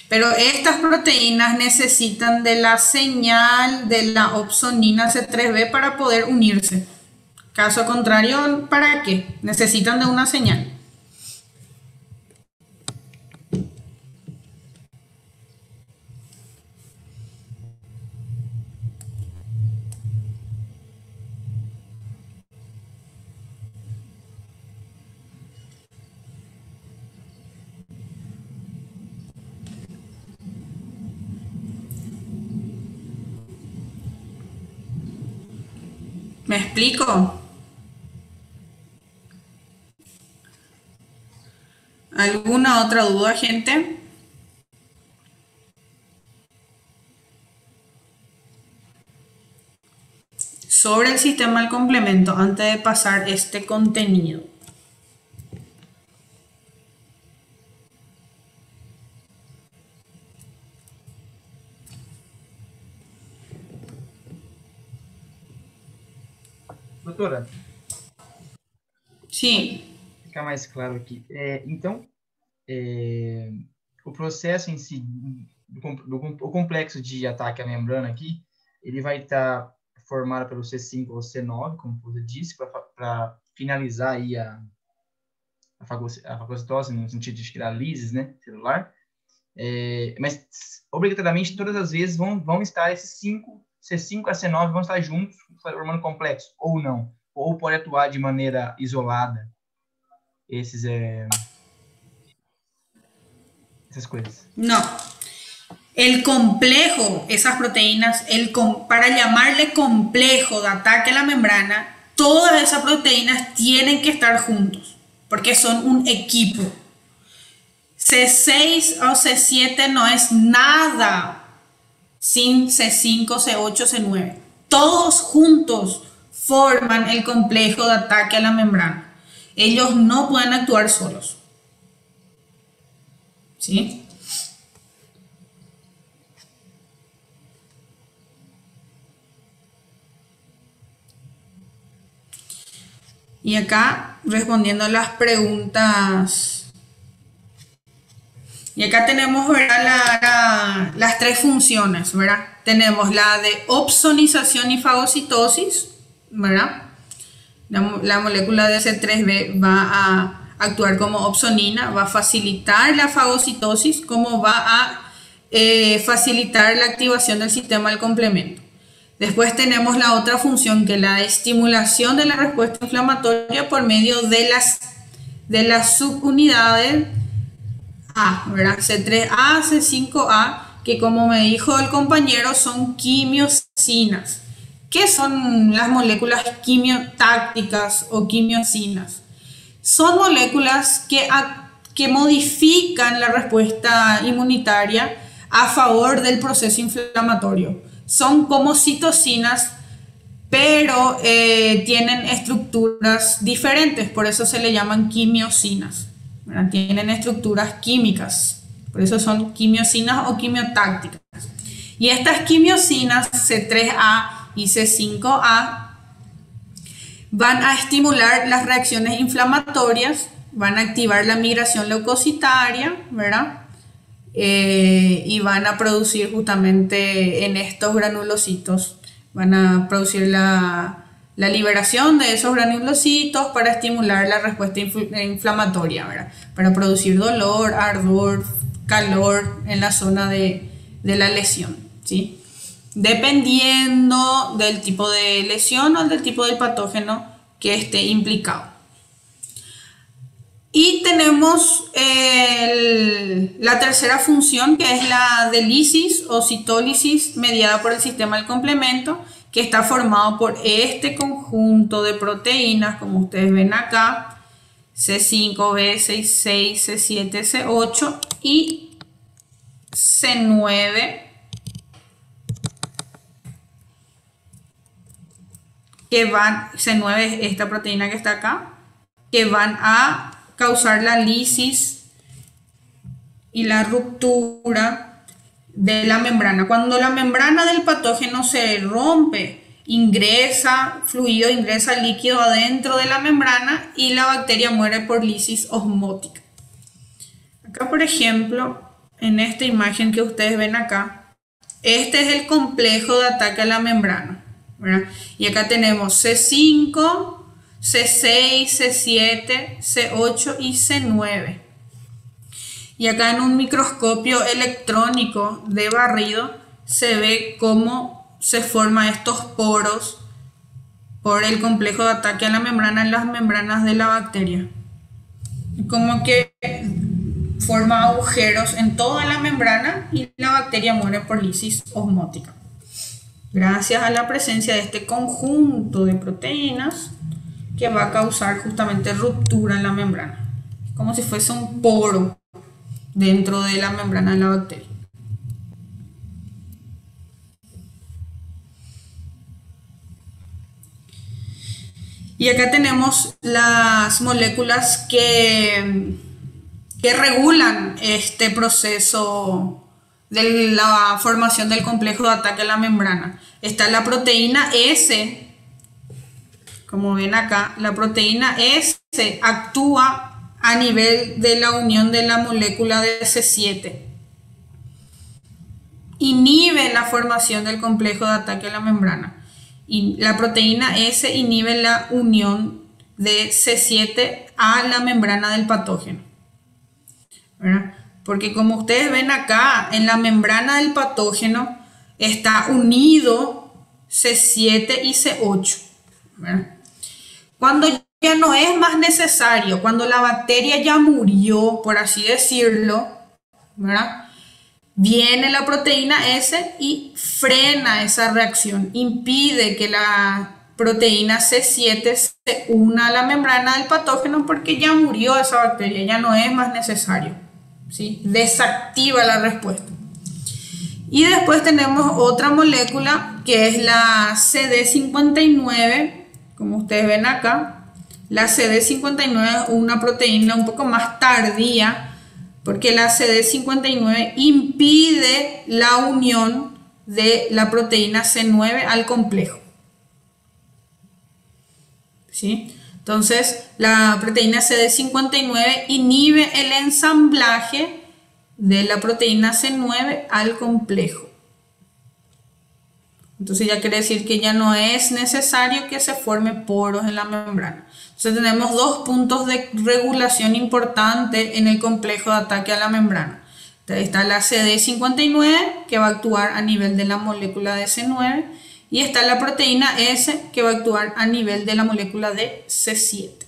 Pero estas proteínas necesitan de la señal de la opsonina C3b para poder unirse. Caso contrario, ¿para qué? Necesitan de una señal. ¿Me explico? ¿Alguna otra duda, gente? Sobre el sistema del complemento, antes de pasar este contenido. Doutora, Sí, ficar mais claro aqui. Então, o processo em si, o complexo de ataque à membrana aqui, ele vai estar formado pelo C5 ou C9, como você disse, para finalizar aí a fagocitose, no sentido de criar lises, né, celular. Mas, obrigatoriamente, todas as vezes vão estar esses C5 a C9 vão estar juntos, formando complexo, ou não. Ou pode atuar de maneira isolada. Essas coisas. no. El complejo, esas proteínas, para llamarle complejo de ataque a la membrana, todas esas proteínas tienen que estar juntos, porque son un equipo. C6 o C7 no es nada sin C5, C8, C9. Todos juntos forman el complejo de ataque a la membrana. Ellos no pueden actuar solos. ¿Sí? Y acá, respondiendo a las preguntas. Y acá tenemos, ¿verdad? Las tres funciones, ¿verdad? Tenemos la de opsonización y fagocitosis, ¿verdad? La molécula de C3b va a actuar como opsonina, va a facilitar la fagocitosis, como va a facilitar la activación del sistema del complemento. Después tenemos la otra función, que es la estimulación de la respuesta inflamatoria por medio de las subunidades A, ¿verdad? C3A, C5A, que como me dijo el compañero son quimiosinas. ¿Qué son las moléculas quimiotácticas o quimiosinas? Son moléculas que modifican la respuesta inmunitaria a favor del proceso inflamatorio. Son como citocinas, pero tienen estructuras diferentes, por eso se le llaman quimiosinas, ¿verdad? Tienen estructuras químicas, por eso son quimiosinas o quimiotácticas. Y estas quimiosinas C3A y C5A van a estimular las reacciones inflamatorias, van a activar la migración leucocitaria, ¿verdad? Y van a producir justamente en estos granulocitos, van a producir la liberación de esos granulocitos para estimular la respuesta inflamatoria, ¿verdad? Para producir dolor, ardor, calor en la zona de la lesión, ¿sí? Dependiendo del tipo de lesión o del tipo de patógeno que esté implicado. Y tenemos la tercera función, que es la de lisis o citólisis mediada por el sistema del complemento, que está formado por este conjunto de proteínas, como ustedes ven acá, C5, B6, C7, C8 y C9, C9 es esta proteína que está acá, que van a causar la lisis y la ruptura de la membrana. Cuando la membrana del patógeno se rompe, ingresa fluido, ingresa líquido adentro de la membrana y la bacteria muere por lisis osmótica. Acá, por ejemplo, en esta imagen que ustedes ven acá, este es el complejo de ataque a la membrana, ¿verdad? Y acá tenemos C5, C6, C7, C8 y C9. Y acá en un microscopio electrónico de barrido se ve cómo se forman estos poros por el complejo de ataque a la membrana en las membranas de la bacteria. Como que forma agujeros en toda la membrana y la bacteria muere por lisis osmótica. Gracias a la presencia de este conjunto de proteínas que va a causar justamente ruptura en la membrana. Como si fuese un poro dentro de la membrana de la bacteria. Y acá tenemos las moléculas que regulan este proceso de la formación del complejo de ataque a la membrana. Está la proteína S. Como ven acá, la proteína S actúa a nivel de la unión de la molécula de C7. Inhibe la formación del complejo de ataque a la membrana. Y la proteína S inhibe la unión de C7 a la membrana del patógeno, ¿verdad? Porque como ustedes ven acá, en la membrana del patógeno está unido C7 y C8, ¿verdad? Cuando ya no es más necesario, cuando la bacteria ya murió, por así decirlo, ¿verdad? Viene la proteína S y frena esa reacción, impide que la proteína C7 se una a la membrana del patógeno porque ya murió esa bacteria, ya no es más necesario, ¿sí? Desactiva la respuesta. Y después tenemos otra molécula que es la CD59, como ustedes ven acá. La CD59 es una proteína un poco más tardía, porque la CD59 impide la unión de la proteína C9 al complejo, ¿sí? Entonces, la proteína CD59 inhibe el ensamblaje de la proteína C9 al complejo. Entonces ya quiere decir que ya no es necesario que se formen poros en la membrana. Entonces tenemos dos puntos de regulación importantes en el complejo de ataque a la membrana. Entonces está la CD59 que va a actuar a nivel de la molécula de C9 y está la proteína S que va a actuar a nivel de la molécula de C7.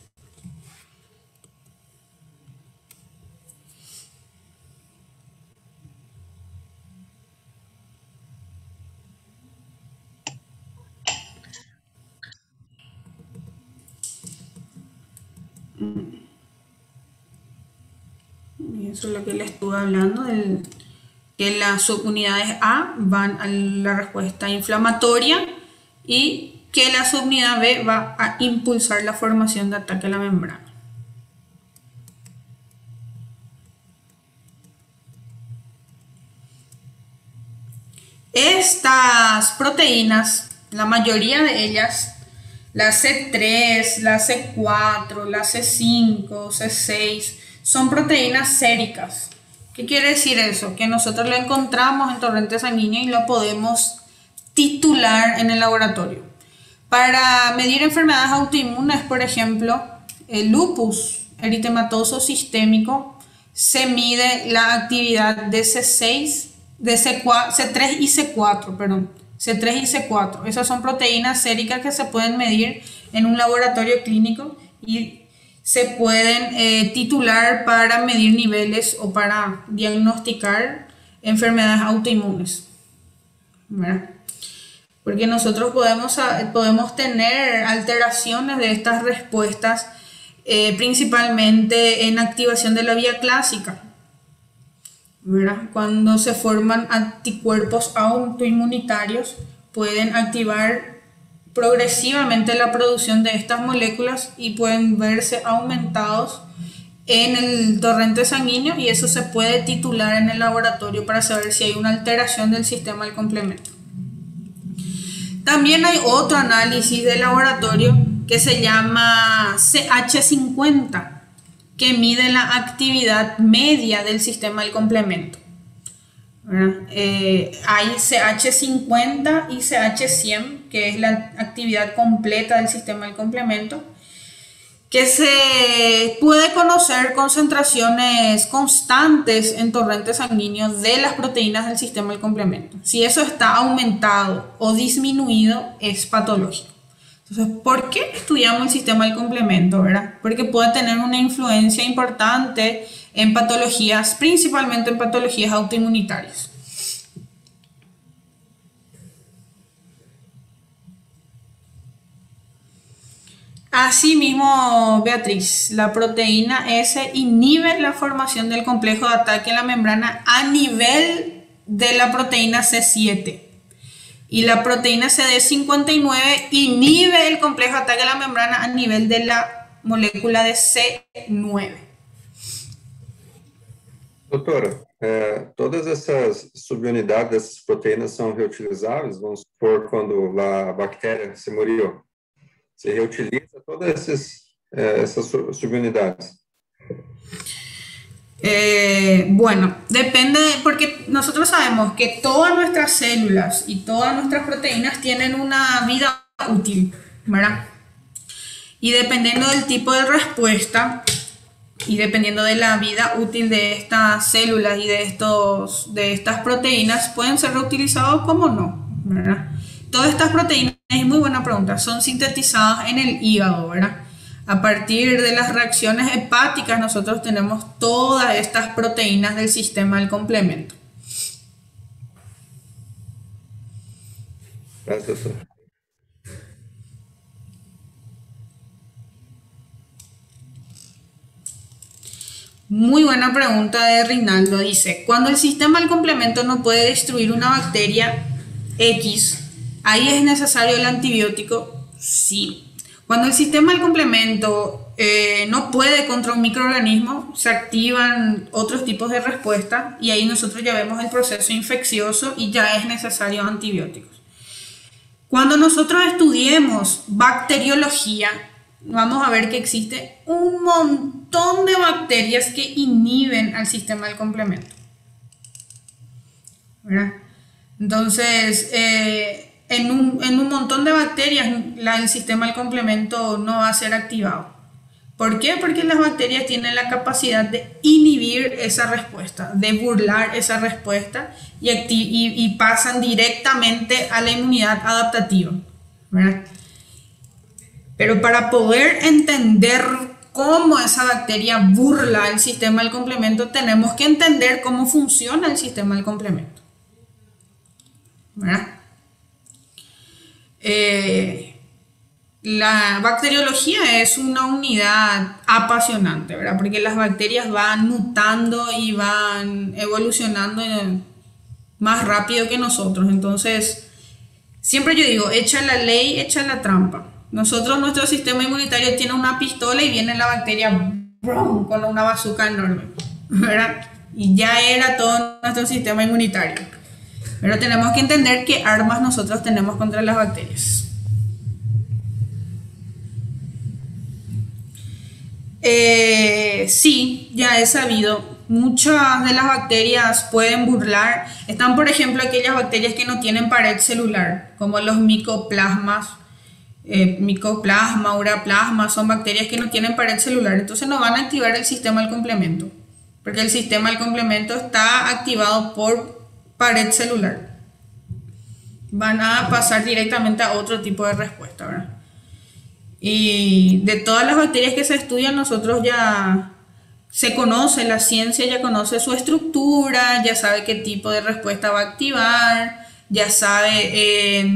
Y eso es lo que les estuve hablando, que las subunidades A van a la respuesta inflamatoria y que la subunidad B va a impulsar la formación de ataque a la membrana. Estas proteínas, la mayoría de ellas, la C3, la C4, la C5, C6, son proteínas séricas. ¿Qué quiere decir eso? Que nosotros lo encontramos en torrente sanguíneo y lo podemos titular en el laboratorio. Para medir enfermedades autoinmunes, por ejemplo, el lupus eritematoso sistémico, se mide la actividad de C6, de C3 y C4, perdón. C3 y C4. Esas son proteínas séricas que se pueden medir en un laboratorio clínico y se pueden titular para medir niveles o para diagnosticar enfermedades autoinmunes, ¿verdad? Porque nosotros podemos tener alteraciones de estas respuestas principalmente en activación de la vía clásica, ¿verdad? Cuando se forman anticuerpos autoinmunitarios, pueden activar progresivamente la producción de estas moléculas y pueden verse aumentados en el torrente sanguíneo y eso se puede titular en el laboratorio para saber si hay una alteración del sistema del complemento. También hay otro análisis de laboratorio que se llama CH50, que mide la actividad media del sistema del complemento. Hay CH50 y CH100, que es la actividad completa del sistema del complemento, que se puede conocer concentraciones constantes en torrentes sanguíneos de las proteínas del sistema del complemento. Si eso está aumentado o disminuido, es patológico. Entonces, ¿por qué estudiamos el sistema del complemento, verdad? Porque puede tener una influencia importante en patologías, principalmente en patologías autoinmunitarias. Asimismo, Beatriz, la proteína S inhibe la formación del complejo de ataque en la membrana a nivel de la proteína C7. Y la proteína CD59 inhibe el complejo de ataque a la membrana a nivel de la molécula de C9. Doutora, todas essas subunidades dessas proteínas são reutilizáveis? Vamos supor, quando a bactéria se murió, se reutiliza todas essas subunidades? Bueno, depende, porque nosotros sabemos que todas nuestras células y todas nuestras proteínas tienen una vida útil, ¿verdad? Y dependiendo del tipo de respuesta y dependiendo de la vida útil de estas células y de estas proteínas, pueden ser reutilizados como no, ¿verdad? Todas estas proteínas, es muy buena pregunta, son sintetizadas en el hígado, ¿verdad? A partir de las reacciones hepáticas nosotros tenemos todas estas proteínas del sistema del complemento. Gracias, doctor. Muy buena pregunta de Rinaldo. Dice, cuando el sistema del complemento no puede destruir una bacteria X, ¿ahí es necesario el antibiótico? Sí. Cuando el sistema del complemento no puede contra un microorganismo, se activan otros tipos de respuesta y ahí nosotros ya vemos el proceso infeccioso y ya es necesario antibióticos. Cuando nosotros estudiemos bacteriología, vamos a ver que existe un montón de bacterias que inhiben al sistema del complemento, ¿verdad? Entonces, en un montón de bacterias el sistema del complemento no va a ser activado. ¿Por qué? Porque las bacterias tienen la capacidad de inhibir esa respuesta, de burlar esa respuesta y pasan directamente a la inmunidad adaptativa, ¿verdad? Pero para poder entender cómo esa bacteria burla el sistema del complemento, tenemos que entender cómo funciona el sistema del complemento, ¿verdad? La bacteriología es una unidad apasionante, ¿verdad? Porque las bacterias van mutando y van evolucionando más rápido que nosotros. Entonces, siempre yo digo, echa la ley, echa la trampa. Nuestro sistema inmunitario tiene una pistola y viene la bacteria ¡brum!, con una bazooka enorme, ¿verdad? Y ya era todo nuestro sistema inmunitario. Pero tenemos que entender qué armas nosotros tenemos contra las bacterias. Sí, ya he sabido. Muchas de las bacterias pueden burlar. Están, por ejemplo, aquellas bacterias que no tienen pared celular, como los micoplasmas. Micoplasma, uraplasma, son bacterias que no tienen pared celular, entonces no van a activar el sistema del complemento, porque el sistema del complemento está activado por pared celular. Van a pasar directamente a otro tipo de respuesta, ¿verdad? Y de todas las bacterias que se estudian, nosotros ya se conoce, la ciencia ya conoce su estructura, ya sabe qué tipo de respuesta va a activar, ya sabe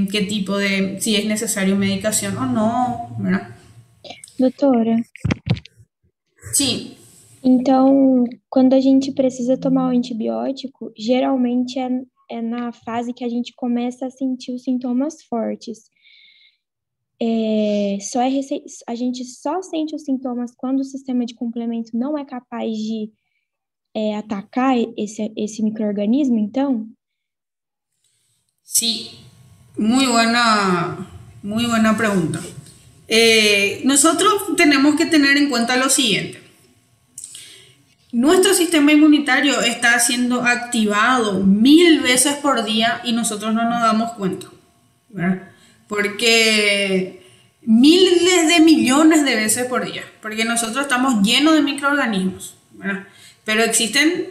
qué tipo de, si es necesario medicación o no, ¿verdad? Doutora, Sim. então, quando a gente precisa tomar o antibiótico, geralmente é, na fase que a gente começa a sentir os sintomas fortes. a gente só sente os sintomas quando o sistema de complemento não é capaz de atacar esse microorganismo, então? Sí, muy buena pregunta. Nosotros tenemos que tener en cuenta lo siguiente. Nuestro sistema inmunitario está siendo activado 1000 veces por día y nosotros no nos damos cuenta, ¿verdad? Porque miles de millones de veces por día, porque nosotros estamos llenos de microorganismos, ¿verdad? Pero existen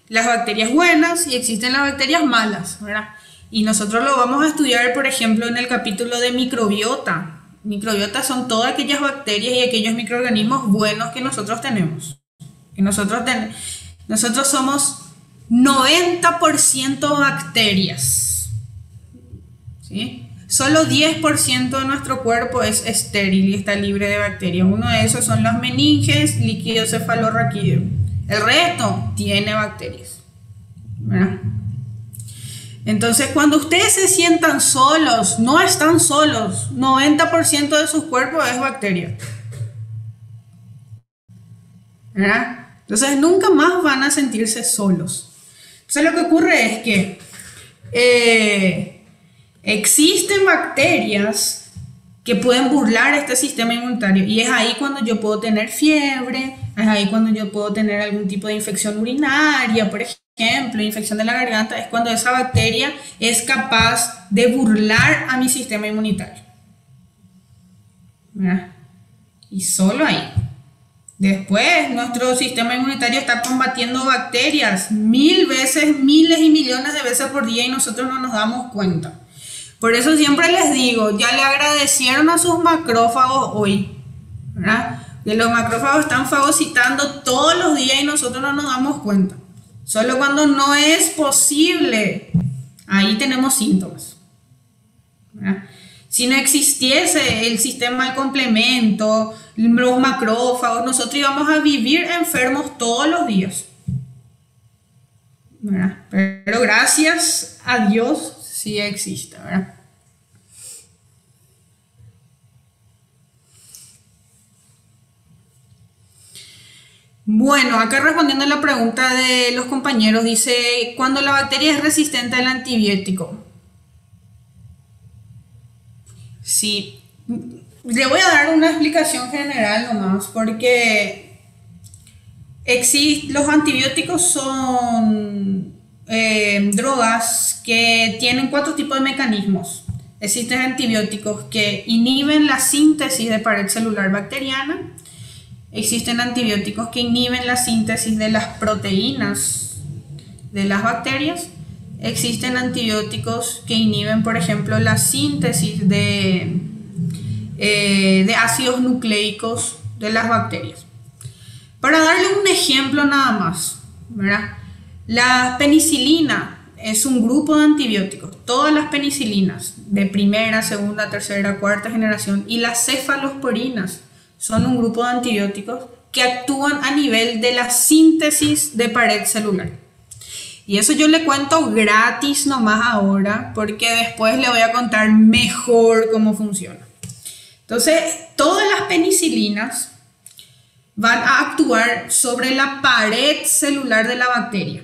las bacterias buenas y existen las bacterias malas, ¿verdad? Y nosotros lo vamos a estudiar, por ejemplo, en el capítulo de microbiota. Microbiota son todas aquellas bacterias y aquellos microorganismos buenos que nosotros tenemos. Que nosotros somos 90% bacterias, ¿sí? Solo 10% de nuestro cuerpo es estéril y está libre de bacterias. Uno de esos son las meninges, líquido cefalorraquídeo. El resto tiene bacterias, ¿verdad? Entonces, cuando ustedes se sientan solos, no están solos. 90% de sus cuerpos es bacteria, ¿verdad? Entonces, nunca más van a sentirse solos. Entonces, lo que ocurre es que existen bacterias que pueden burlar este sistema inmunitario y es ahí cuando yo puedo tener fiebre, es ahí cuando yo puedo tener algún tipo de infección urinaria, por ejemplo, infección de la garganta, es cuando esa bacteria es capaz de burlar a mi sistema inmunitario, ¿verdad? Y solo ahí. Después, nuestro sistema inmunitario está combatiendo bacterias 1000 veces, miles y millones de veces por día y nosotros no nos damos cuenta. Por eso siempre les digo, ya le agradecieron a sus macrófagos hoy, ¿verdad? Que los macrófagos están fagocitando todos los días y nosotros no nos damos cuenta. Solo cuando no es posible, ahí tenemos síntomas, ¿verdad? Si no existiese el sistema de complemento, los macrófagos, nosotros íbamos a vivir enfermos todos los días, ¿verdad? Pero gracias a Dios sí existe, ¿verdad? Bueno, acá respondiendo a la pregunta de los compañeros, dice, cuando la bacteria es resistente al antibiótico. Sí, le voy a dar una explicación general nomás, porque los antibióticos son drogas que tienen 4 tipos de mecanismos. Existen antibióticos que inhiben la síntesis de pared celular bacteriana. Existen antibióticos que inhiben la síntesis de las proteínas de las bacterias. Existen antibióticos que inhiben, por ejemplo, la síntesis de ácidos nucleicos de las bacterias. Para darle un ejemplo nada más, ¿verdad? La penicilina es un grupo de antibióticos. Todas las penicilinas de primera, segunda, tercera, cuarta generación y las cefalosporinas son un grupo de antibióticos que actúan a nivel de la síntesis de pared celular. Y eso yo le cuento gratis nomás ahora, porque después le voy a contar mejor cómo funciona. Entonces, todas las penicilinas van a actuar sobre la pared celular de la bacteria,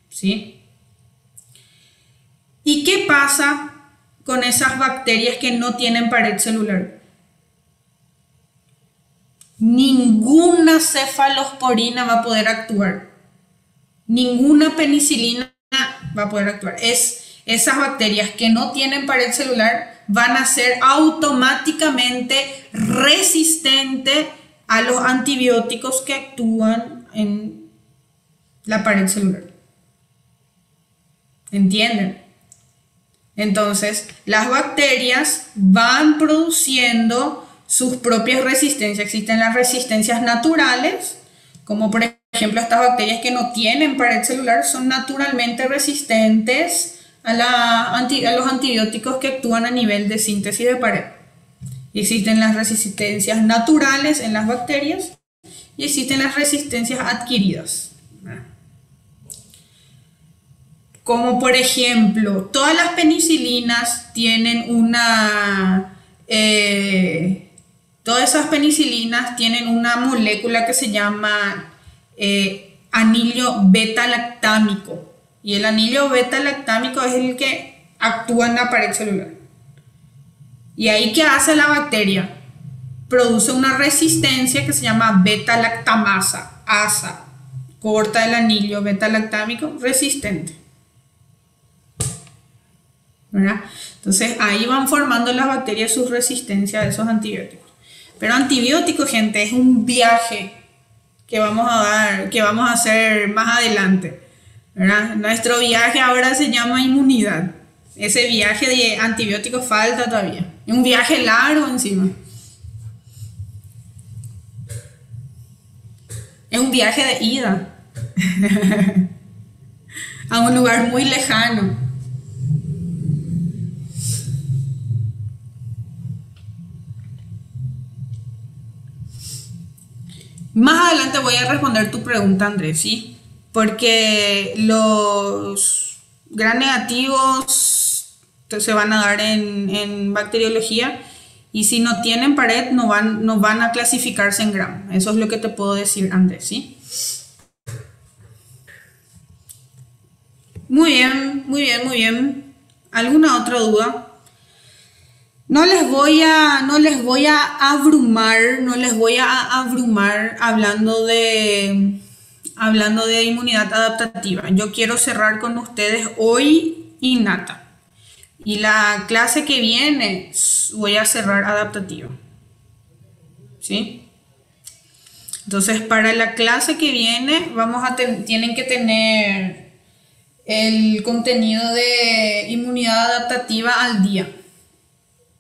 ¿sí? ¿Y qué pasa con esas bacterias que no tienen pared celular? Ninguna cefalosporina va a poder actuar. Ninguna penicilina va a poder actuar. Esas bacterias que no tienen pared celular van a ser automáticamente resistentes a los antibióticos que actúan en la pared celular. ¿Entienden? Entonces, las bacterias van produciendo sus propias resistencias. Existen las resistencias naturales, como por ejemplo estas bacterias que no tienen pared celular son naturalmente resistentes a los antibióticos que actúan a nivel de síntesis de pared. Existen las resistencias naturales en las bacterias y existen las resistencias adquiridas. Como por ejemplo, todas las penicilinas tienen una todas esas penicilinas tienen una molécula que se llama anillo beta-lactámico. Y el anillo beta-lactámico es el que actúa en la pared celular. Y ahí, ¿qué hace la bacteria? Produce una resistencia que se llama beta-lactamasa, ASA. Corta el anillo beta-lactámico resistente. ¿Verdad? Entonces ahí van formando las bacterias su resistencia a esos antibióticos. Pero antibióticos, gente, es un viaje que vamos a dar, que vamos a hacer más adelante, ¿verdad? Nuestro viaje ahora se llama inmunidad. Ese viaje de antibióticos falta todavía. Es un viaje largo encima. Es un viaje de ida a un lugar muy lejano. Más adelante voy a responder tu pregunta, Andrés, ¿sí? Porque los gram negativos se van a dar en bacteriología, y si no tienen pared no van a clasificarse en gram. Eso es lo que te puedo decir, Andrés, ¿sí? Muy bien, muy bien, muy bien. ¿Alguna otra duda? No les voy a abrumar hablando de inmunidad adaptativa. Yo quiero cerrar con ustedes hoy innata. Y la clase que viene voy a cerrar adaptativa. ¿Sí? Entonces, para la clase que viene tienen que tener el contenido de inmunidad adaptativa al día.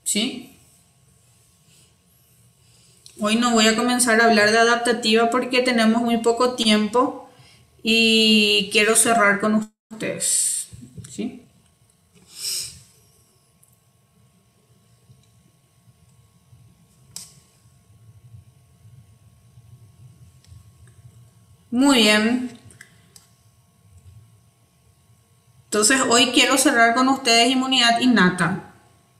¿Sí? Hoy no voy a comenzar a hablar de adaptativa porque tenemos muy poco tiempo y quiero cerrar con ustedes. ¿Sí? Muy bien. Entonces hoy quiero cerrar con ustedes inmunidad innata.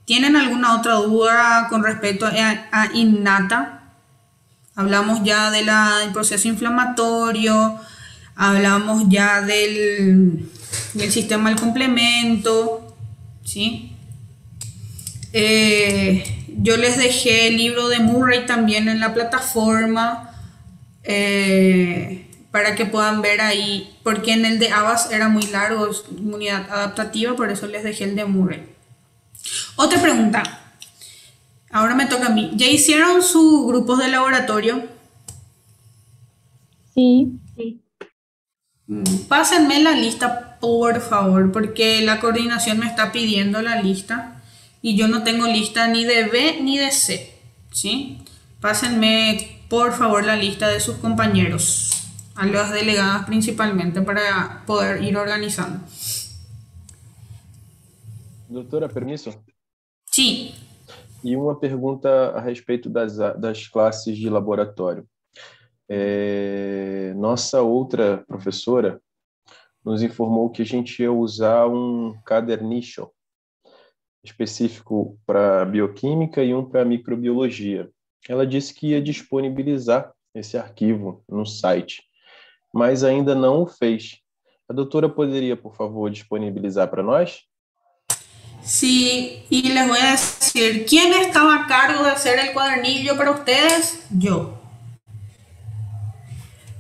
¿Tienen alguna otra duda con respecto a innata? Hablamos ya del proceso inflamatorio, hablamos ya del sistema del complemento, ¿sí? Yo les dejé el libro de Murray también en la plataforma para que puedan ver ahí, porque en el de Abbas era muy largo, inmunidad adaptativa, por eso les dejé el de Murray. Otra pregunta. Ahora me toca a mí. ¿Ya hicieron sus grupos de laboratorio? Sí. Pásenme la lista, por favor, porque la coordinación me está pidiendo la lista y yo no tengo lista ni de B ni de C. ¿Sí? Pásenme, por favor, la lista de sus compañeros, a las delegadas principalmente, para poder ir organizando. Doutora, permisso? Sim. E uma pergunta a respeito das classes de laboratório. Nossa outra professora nos informou que a gente ia usar um cadernicho específico para bioquímica e um para microbiologia. Ela disse que ia disponibilizar esse arquivo no site, mas ainda não o fez. A doutora poderia, por favor, disponibilizar para nós? Sí, y les voy a decir, ¿quién estaba a cargo de hacer el cuadernillo para ustedes? Yo.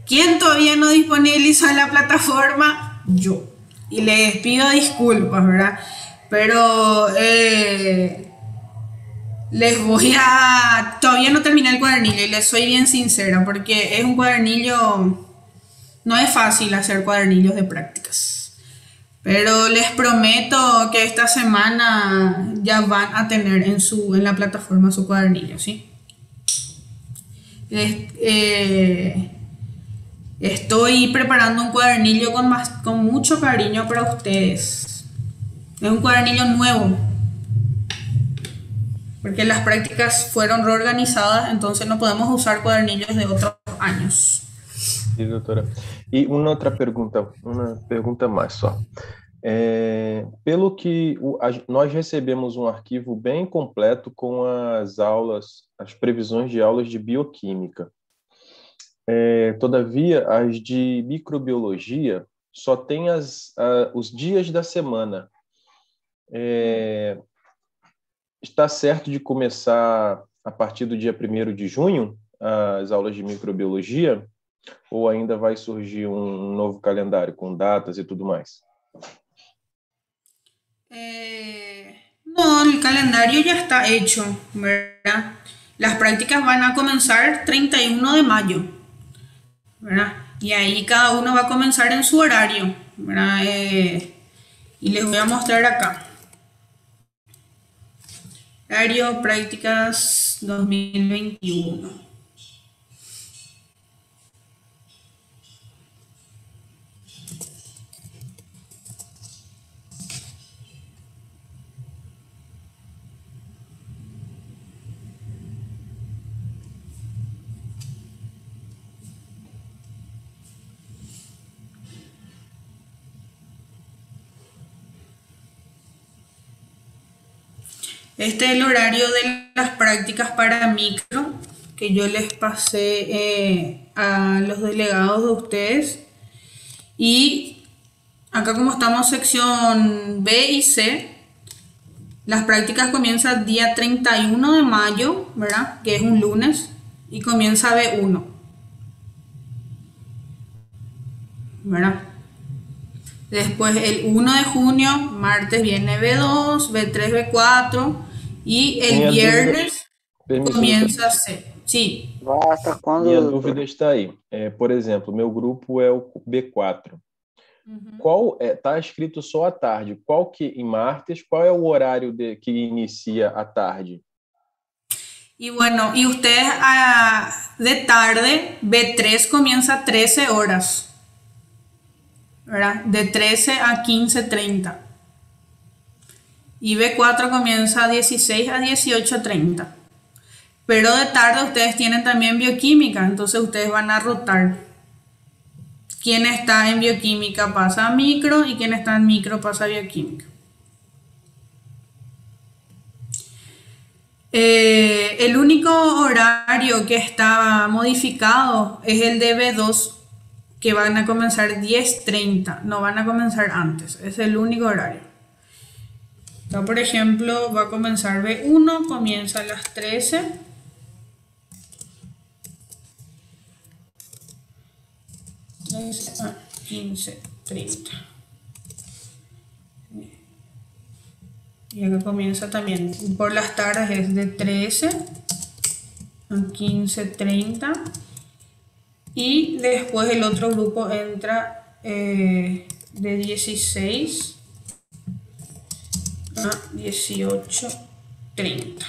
¿Quién todavía no disponibilizó la plataforma? Yo. Y les pido disculpas, ¿verdad? Pero todavía no terminé el cuadernillo y les soy bien sincera, porque es un cuadernillo, no es fácil hacer cuadernillos de prácticas. Pero les prometo que esta semana ya van a tener en la plataforma su cuadernillo, ¿sí? Estoy preparando un cuadernillo con mucho cariño para ustedes. Es un cuadernillo nuevo, porque las prácticas fueron reorganizadas, entonces no podemos usar cuadernillos de otros años. Sim, doutora. E uma outra pergunta mais só. Pelo que nós recebemos um arquivo bem completo com as aulas, as previsões de aulas de bioquímica. Todavia, as de microbiologia só tem os dias da semana. Está certo de começar a partir do dia 1º de junho as aulas de microbiologia? Ou ainda vai surgir um novo calendário com datas y tudo mais? No, el calendario ya está hecho, ¿verdad? Las prácticas van a comenzar 31 de mayo, ¿verdad? Y ahí cada uno va a comenzar en su horario, ¿verdad? Y les voy a mostrar acá. Horario prácticas 2021. Este es el horario de las prácticas para micro que yo les pasé a los delegados de ustedes. Y acá, como estamos sección B y C, las prácticas comienzan día 31 de mayo, ¿verdad? Que es un lunes, y comienza B1, ¿verdad? Después el 1 de junio, martes, viene B2, B3, B4 y el viernes comienza C. Sí. Minha dúvida está aí. Por exemplo, meu grupo é o B4. Qual tá escrito só à tarde? Qual que em martes? Qual é o horário que inicia à tarde? Y bueno, y ustedes de tarde, B3 comienza a 13 horas. ¿Verdad? De 13 a 15:30. Y B4 comienza a 16 a 18:30. Pero de tarde ustedes tienen también bioquímica, entonces ustedes van a rotar. Quien está en bioquímica pasa a micro y quien está en micro pasa a bioquímica. El único horario que está modificado es el de B2, que van a comenzar 10:30, no van a comenzar antes, es el único horario. Acá, por ejemplo, va a comenzar B1, comienza a las 13. A 15:30. Y acá comienza también, por las tardes es de 13 a 15:30. Y después el otro grupo entra de 16 a 18:30.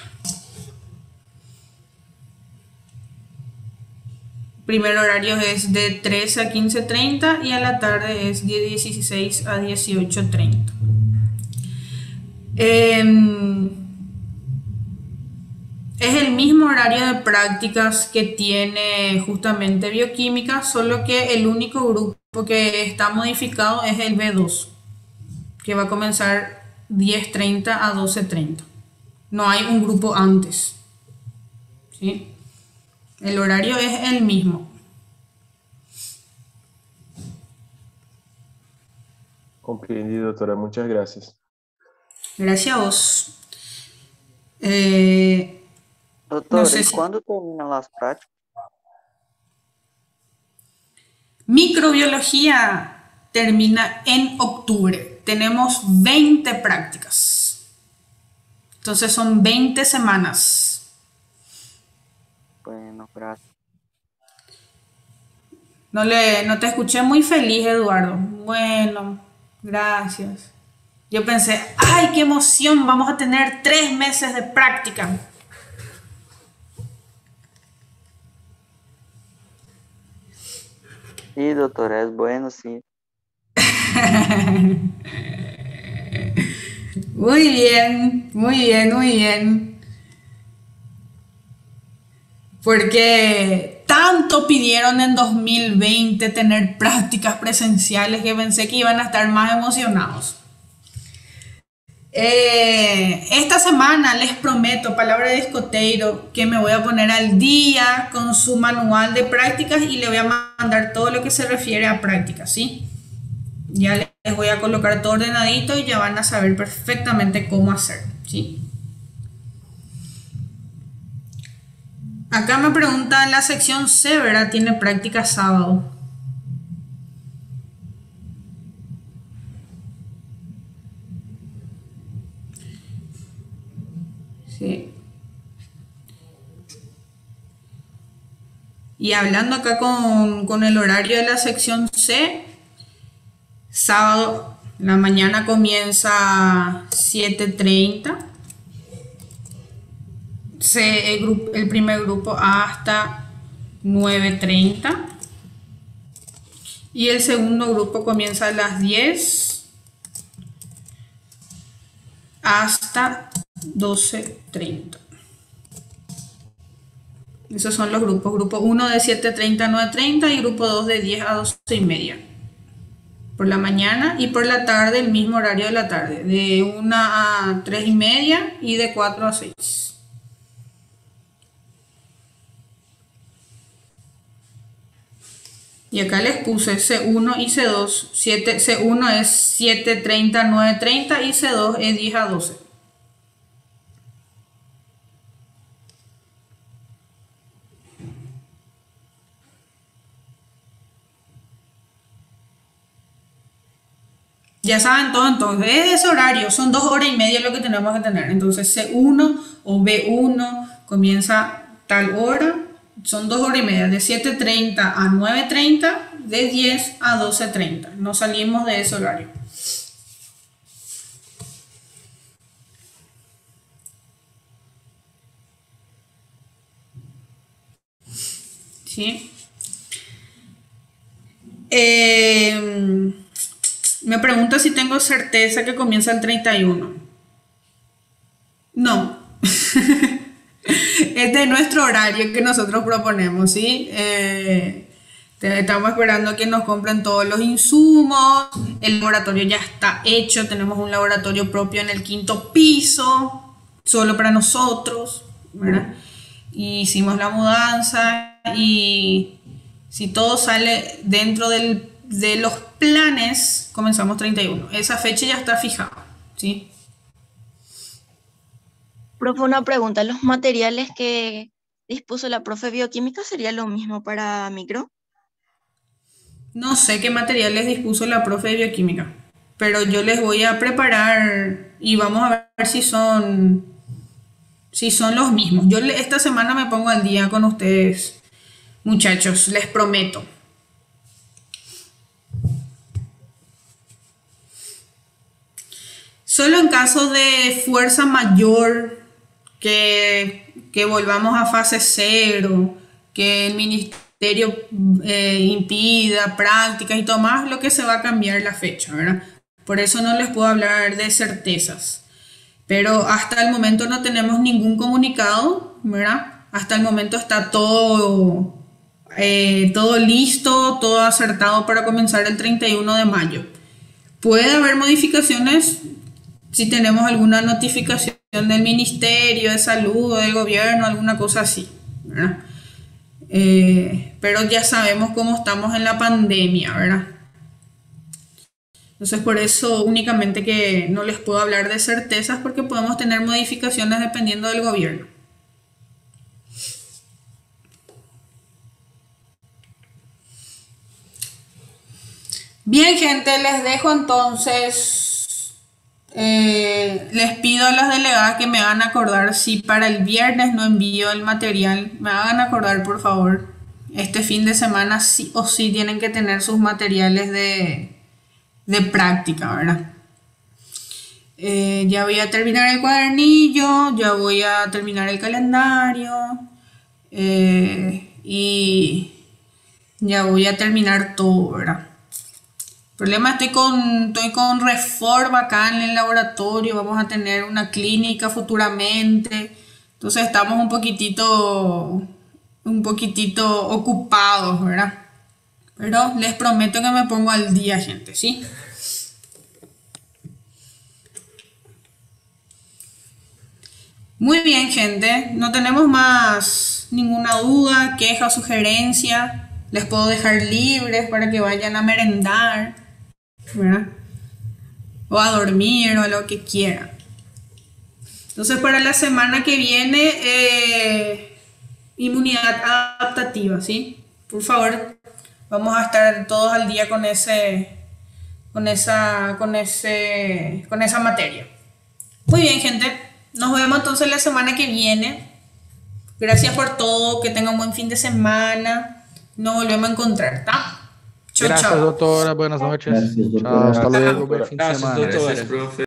Primer horario es de 13 a 15:30 y a la tarde es de 16 a 18:30. Es el mismo horario de prácticas que tiene justamente bioquímica, solo que el único grupo que está modificado es el B2, que va a comenzar 10:30 a 12:30. No hay un grupo antes, ¿sí? El horario es el mismo. Compreendido, doctora. Muchas gracias. Gracias a vos. Doutor, no ¿y cuándo terminan las prácticas? Microbiología termina en octubre. Tenemos 20 prácticas. Entonces son 20 semanas. Bueno, gracias. No te escuché muy feliz, Eduardo. Bueno, gracias. Yo pensé, ¡ay, qué emoción! Vamos a tener 3 meses de práctica. Sí, doctora, es bueno, sí. Muy bien, muy bien, muy bien. Porque tanto pidieron en 2020 tener prácticas presenciales que pensé que iban a estar más emocionados. Esta semana les prometo, palabra de escoteiro, que me voy a poner al día con su manual de prácticas y le voy a mandar todo lo que se refiere a prácticas, ¿sí? Ya les voy a colocar todo ordenadito y ya van a saber perfectamente cómo hacer, ¿sí? Acá me pregunta la sección C, ¿verdad? Tiene práctica sábado. Sí. Y hablando acá con el horario de la sección C, sábado, la mañana comienza 7:30. El primer grupo hasta 9:30. Y el segundo grupo comienza a las 10 hasta 12:30. Esos son los grupos. Grupo 1 de 7:30 a 9:30 y grupo 2 de 10 a 12:30. Por la mañana y por la tarde el mismo horario de la tarde. De 1 a 3:30 y de 4 a 6. Y acá les puse C1 y C2. C1 es 7:30 a 9:30 y C2 es 10 a 12. Ya saben todo entonces, es ese horario, son 2 horas y media lo que tenemos que tener. Entonces C1 o B1 comienza tal hora, son 2 horas y media, de 7:30 a 9:30, de 10 a 12:30. No salimos de ese horario. ¿Sí? Me pregunta si tengo certeza que comienza el 31. No. Es de nuestro horario que nosotros proponemos, ¿sí? Estamos esperando que nos compren todos los insumos. El laboratorio ya está hecho. Tenemos un laboratorio propio en el 5º piso, solo para nosotros, ¿verdad? Y hicimos la mudanza y si todo sale dentro de los planes, comenzamos 31. Esa fecha ya está fijada, ¿sí? Profe, una pregunta. ¿Los materiales que dispuso la profe bioquímica sería lo mismo para micro? No sé qué materiales dispuso la profe de bioquímica, pero yo les voy a preparar y vamos a ver si son los mismos. Yo esta semana me pongo al día con ustedes, muchachos, les prometo. Solo en caso de fuerza mayor, que volvamos a fase 0, que el ministerio impida prácticas y todo más, lo que se va a cambiar la fecha, ¿verdad? Por eso no les puedo hablar de certezas. Pero hasta el momento no tenemos ningún comunicado, ¿verdad? Hasta el momento está todo listo, todo acertado para comenzar el 31 de mayo. Puede haber modificaciones si tenemos alguna notificación del Ministerio de Salud o del gobierno, alguna cosa así, ¿verdad? Pero ya sabemos cómo estamos en la pandemia, ¿verdad? Entonces por eso únicamente que no les puedo hablar de certezas porque podemos tener modificaciones dependiendo del gobierno. Bien, gente, les dejo entonces. Les pido a las delegadas que me hagan acordar si para el viernes no envío el material. Me hagan acordar, por favor. Este fin de semana sí o sí tienen que tener sus materiales de práctica, ¿verdad? Ya voy a terminar el cuadernillo, ya voy a terminar el calendario y ya voy a terminar todo, ¿verdad? El problema, estoy con reforma acá en el laboratorio, vamos a tener una clínica futuramente, entonces estamos un poquitito ocupados, ¿verdad? Pero les prometo que me pongo al día, gente, ¿sí? Muy bien, gente. No tenemos más ninguna duda, queja o sugerencia. Les puedo dejar libres para que vayan a merendar, ¿verdad? O a dormir o a lo que quieran. Entonces, para la semana que viene, inmunidad adaptativa, ¿sí? Por favor, vamos a estar todos al día con esa materia. Muy bien, gente. Nos vemos entonces la semana que viene. Gracias por todo. Que tengan un buen fin de semana. Nos volvemos a encontrar, ¿está? Chao, Gracias, chao. doctora. Buenas noches. Gracias, Chao, doctora. hasta luego. Buen Gracias, fin de semana. Gracias, profe.